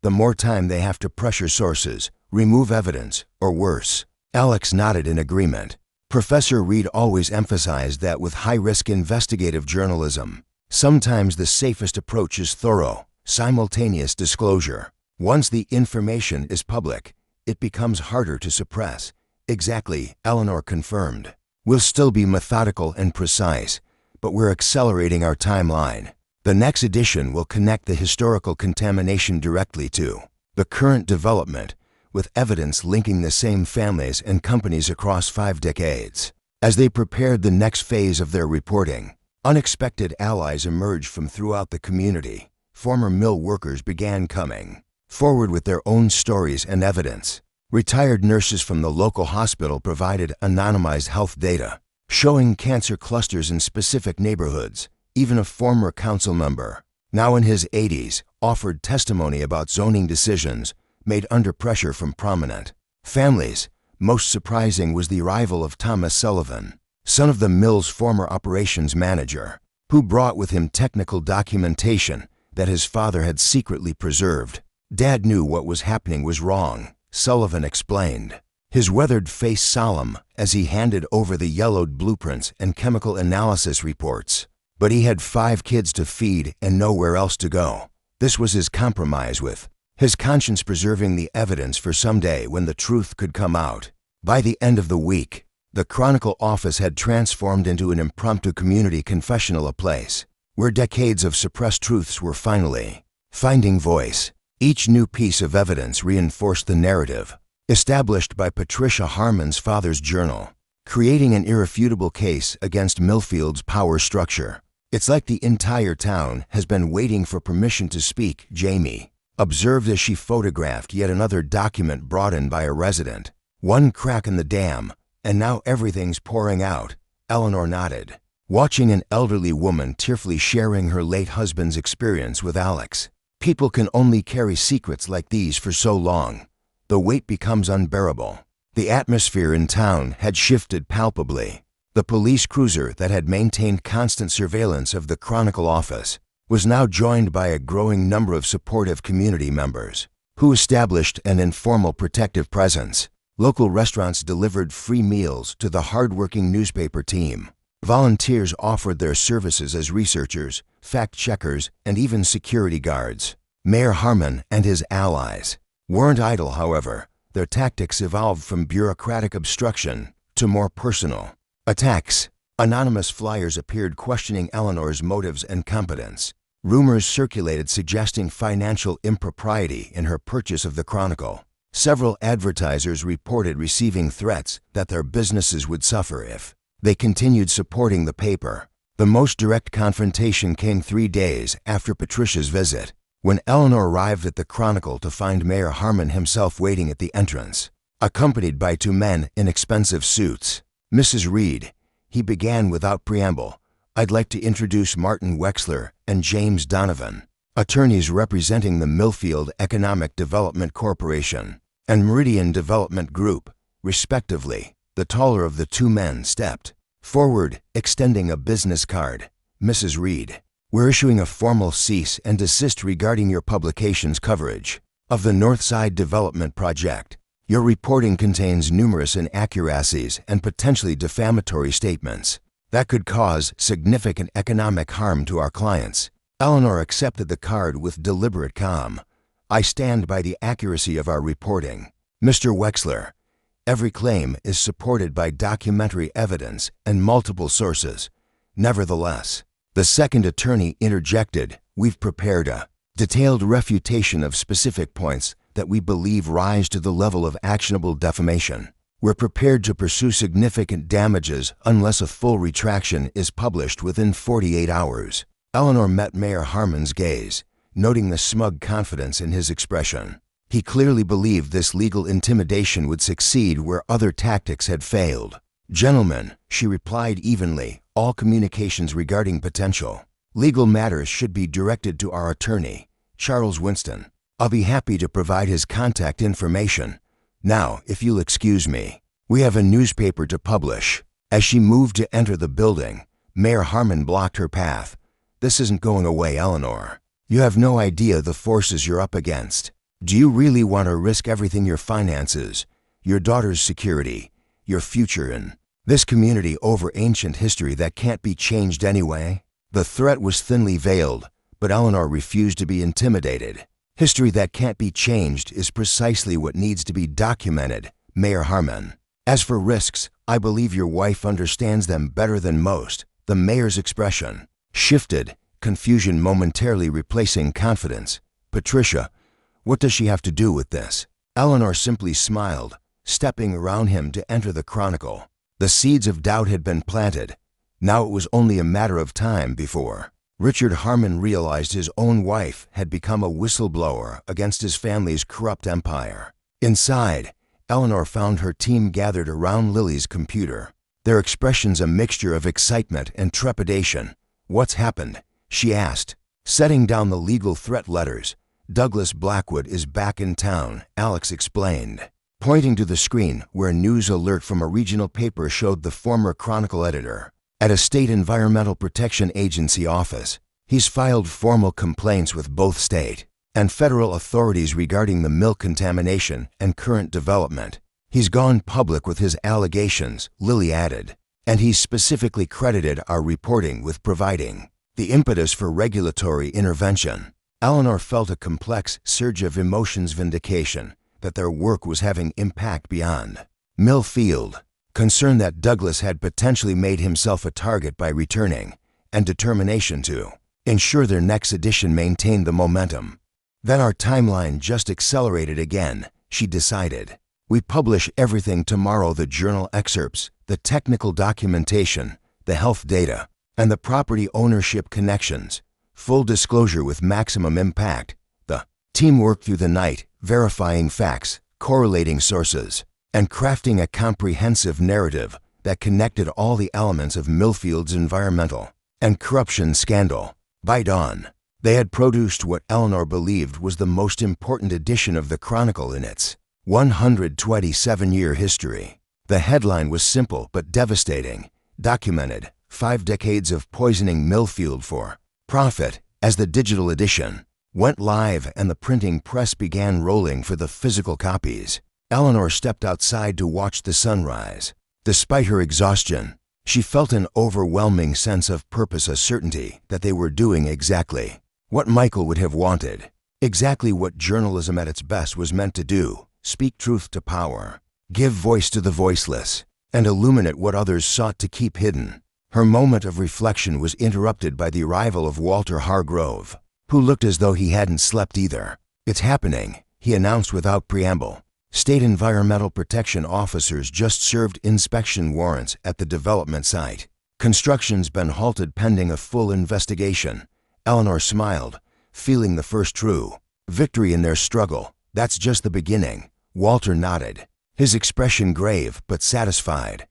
the more time they have to pressure sources, remove evidence, or worse, Alex nodded in agreement. Professor Reid always emphasized that with high-risk investigative journalism, sometimes the safest approach is thorough, simultaneous disclosure. Once the information is public, it becomes harder to suppress. Exactly, Eleanor confirmed. We'll still be methodical and precise, but we're accelerating our timeline. The next edition will connect the historical contamination directly to the current development, with evidence linking the same families and companies across 5 decades. As they prepared the next phase of their reporting, unexpected allies emerged from throughout the community. Former mill workers began coming forward with their own stories and evidence. Retired nurses from the local hospital provided anonymized health data, showing cancer clusters in specific neighborhoods. Even a former council member, now in his 80s, offered testimony about zoning decisions made under pressure from prominent families. Most surprising was the arrival of Thomas Sullivan, son of the mill's former operations manager, who brought with him technical documentation that his father had secretly preserved. Dad knew what was happening was wrong, Sullivan explained, his weathered face solemn as he handed over the yellowed blueprints and chemical analysis reports. But he had 5 kids to feed and nowhere else to go. This was his compromise with his conscience, preserving the evidence for someday when the truth could come out. By the end of the week, the Chronicle office had transformed into an impromptu community confessional, a place where decades of suppressed truths were finally finding voice. Each new piece of evidence reinforced the narrative established by Patricia Harmon's father's journal, creating an irrefutable case against Millfield's power structure. It's like the entire town has been waiting for permission to speak, Jamie observed as she photographed yet another document brought in by a resident. One crack in the dam, and now everything's pouring out, Eleanor nodded, watching an elderly woman tearfully sharing her late husband's experience with Alex. People can only carry secrets like these for so long. The weight becomes unbearable. The atmosphere in town had shifted palpably. The police cruiser that had maintained constant surveillance of the Chronicle office was now joined by a growing number of supportive community members who established an informal protective presence. Local restaurants delivered free meals to the hardworking newspaper team. Volunteers offered their services as researchers, fact-checkers, and even security guards. Mayor Harmon and his allies weren't idle, however. Their tactics evolved from bureaucratic obstruction to more personal attacks. Anonymous flyers appeared questioning Eleanor's motives and competence. Rumors circulated suggesting financial impropriety in her purchase of the Chronicle. Several advertisers reported receiving threats that their businesses would suffer if they continued supporting the paper. The most direct confrontation came 3 days after Patricia's visit, when Eleanor arrived at the Chronicle to find Mayor Harmon himself waiting at the entrance, accompanied by 2 men in expensive suits. Mrs. Reid, he began without preamble, I'd like to introduce Martin Wexler and James Donovan, attorneys representing the Millfield Economic Development Corporation and Meridian Development Group, respectively. The taller of the 2 men stepped forward, extending a business card. Mrs. Reid, we're issuing a formal cease and desist regarding your publication's coverage of the Northside Development Project. Your reporting contains numerous inaccuracies and potentially defamatory statements that could cause significant economic harm to our clients. Eleanor accepted the card with deliberate calm. I stand by the accuracy of our reporting. Mr. Wexler, every claim is supported by documentary evidence and multiple sources. Nevertheless, the second attorney interjected, we've prepared a detailed refutation of specific points that we believe rise to the level of actionable defamation. We're prepared to pursue significant damages unless a full retraction is published within 48 hours. Eleanor met Mayor Harmon's gaze, noting the smug confidence in his expression. He clearly believed this legal intimidation would succeed where other tactics had failed. Gentlemen, she replied evenly, all communications regarding potential legal matters should be directed to our attorney, Charles Winston. I'll be happy to provide his contact information. Now, if you'll excuse me, we have a newspaper to publish. As she moved to enter the building, Mayor Harmon blocked her path. This isn't going away, Eleanor. You have no idea the forces you're up against. Do you really want to risk everything, your finances, your daughter's security, your future in this community over ancient history that can't be changed anyway. The threat was thinly veiled, but Eleanor refused to be intimidated. History that can't be changed is precisely what needs to be documented, Mayor Harmon. As for risks, I believe your wife understands them better than most. The mayor's expression shifted, confusion momentarily replacing confidence. Patricia, what does she have to do with this? Eleanor simply smiled, stepping around him to enter the Chronicle. The seeds of doubt had been planted. Now it was only a matter of time before Richard Harmon realized his own wife had become a whistleblower against his family's corrupt empire. Inside, Eleanor found her team gathered around Lily's computer, their expressions a mixture of excitement and trepidation. What's happened? She asked. Setting down the legal threat letters, Douglas Blackwood is back in town, Alex explained, pointing to the screen where a news alert from a regional paper showed the former Chronicle editor at a state environmental protection agency office. He's filed formal complaints with both state and federal authorities regarding the mill contamination and current development. He's gone public with his allegations, Lily added, and he's specifically credited our reporting with providing the impetus for regulatory intervention. Eleanor felt a complex surge of emotions, vindication that their work was having impact beyond Millfield, concern that Douglas had potentially made himself a target by returning, and determination to ensure their next edition maintained the momentum. Then our timeline just accelerated again, she decided. We publish everything tomorrow: the journal excerpts, the technical documentation, the health data, and the property ownership connections. Full disclosure with maximum impact. The team worked through the night, verifying facts, correlating sources, and crafting a comprehensive narrative that connected all the elements of Millfield's environmental and corruption scandal. By dawn, they had produced what Eleanor believed was the most important edition of the Chronicle in its 127-year history. The headline was simple but devastating: documented 5 decades of poisoning Millfield for profit. As the digital edition went live and the printing press began rolling for the physical copies, Eleanor stepped outside to watch the sunrise. Despite her exhaustion, she felt an overwhelming sense of purpose, a certainty that they were doing exactly what Michael would have wanted, exactly what journalism at its best was meant to do: speak truth to power, give voice to the voiceless, and illuminate what others sought to keep hidden. Her moment of reflection was interrupted by the arrival of Walter Hargrove, who looked as though he hadn't slept either. It's happening, he announced without preamble. State environmental protection officers just served inspection warrants at the development site. Construction's been halted pending a full investigation. Eleanor smiled, feeling the first true victory in their struggle. That's just the beginning. Walter nodded, his expression grave but satisfied.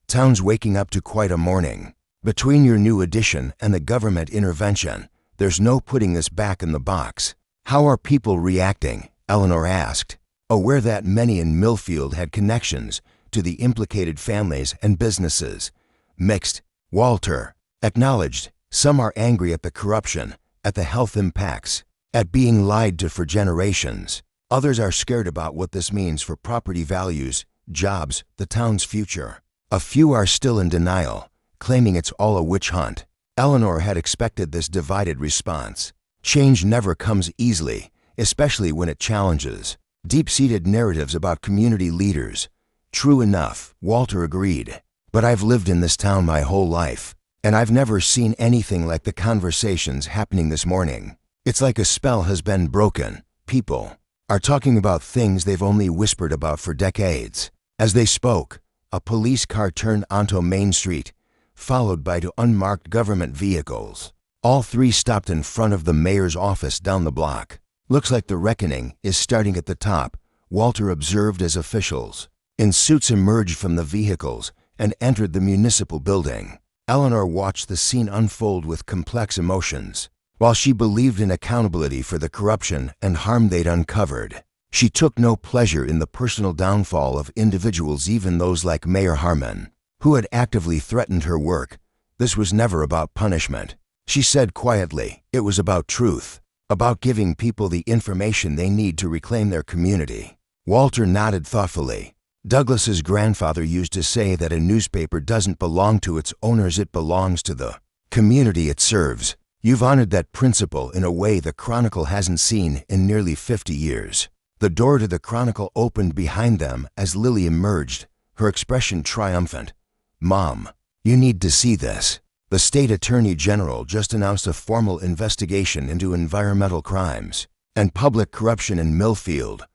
Town's waking up to quite a morning. Between your new edition and the government intervention, there's no putting this back in the box. How are people reacting? Eleanor asked, aware that many in Millfield had connections to the implicated families and businesses. Mixed, Walter acknowledged. Some are angry at the corruption, at the health impacts, at being lied to for generations. Others are scared about what this means for property values, jobs, the town's future. A few are still in denial, claiming it's all a witch hunt. Eleanor had expected this divided response. Change never comes easily, especially when it challenges deep-seated narratives about community leaders. True enough, Walter agreed. But I've lived in this town my whole life, and I've never seen anything like the conversations happening this morning. It's like a spell has been broken. People are talking about things they've only whispered about for decades. As they spoke, a police car turned onto Main Street, followed by 2 unmarked government vehicles. All 3 stopped in front of the mayor's office down the block. Looks like the reckoning is starting at the top, Walter observed as officials in suits emerged from the vehicles and entered the municipal building. Eleanor watched the scene unfold with complex emotions. While she believed in accountability for the corruption and harm they'd uncovered, she took no pleasure in the personal downfall of individuals, even those like Mayor Harmon, who had actively threatened her work. This was never about punishment, she said quietly. It was about truth, about giving people the information they need to reclaim their community. Walter nodded thoughtfully. Douglas's grandfather used to say that a newspaper doesn't belong to its owners, it belongs to the community it serves. You've honored that principle in a way the Chronicle hasn't seen in nearly 50 years. The door to the Chronicle opened behind them as Lily emerged, her expression triumphant. "Mom, you need to see this. The state attorney general just announced a formal investigation into environmental crimes and public corruption in Millfield.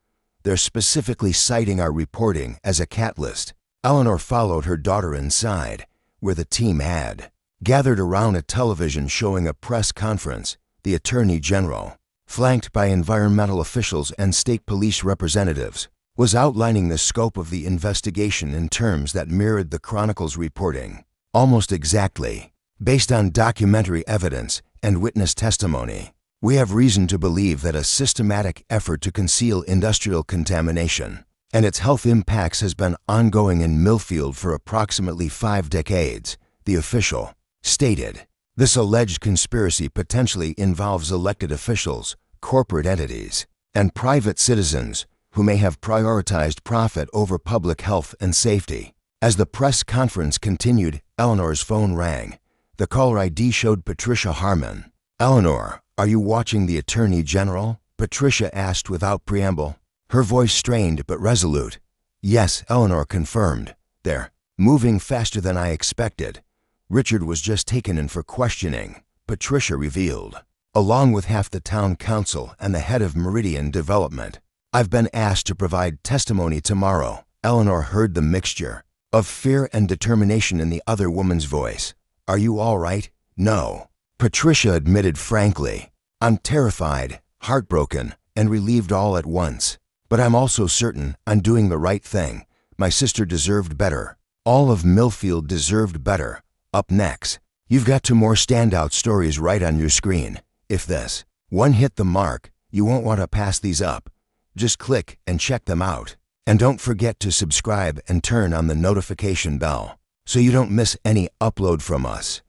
They're specifically citing our reporting as a catalyst." Eleanor followed her daughter inside, where the team had gathered around a television showing a press conference. The attorney general, flanked by environmental officials and state police representatives, was outlining the scope of the investigation in terms that mirrored the Chronicle's reporting, almost exactly. "Based on documentary evidence and witness testimony, we have reason to believe that a systematic effort to conceal industrial contamination and its health impacts has been ongoing in Millfield for approximately 5 decades, the official stated. This alleged conspiracy potentially involves elected officials, corporate entities, and private citizens who may have prioritized profit over public health and safety. As the press conference continued, Eleanor's phone rang. The caller ID showed Patricia Harmon. "Eleanor, are you watching the Attorney General?" Patricia asked without preamble, her voice strained but resolute. "Yes," Eleanor confirmed. "They're moving faster than I expected. Richard was just taken in for questioning," Patricia revealed, "along with half the town council and the head of Meridian Development. I've been asked to provide testimony tomorrow." Eleanor heard the mixture of fear and determination in the other woman's voice. "Are you all right?" "No," Patricia admitted frankly. "I'm terrified, heartbroken, and relieved all at once. But I'm also certain I'm doing the right thing. My sister deserved better. All of Millfield deserved better." Up next, you've got 2 more standout stories right on your screen. If this one hit the mark, you won't want to pass these up. Just click and check them out. And don't forget to subscribe and turn on the notification bell so you don't miss any upload from us.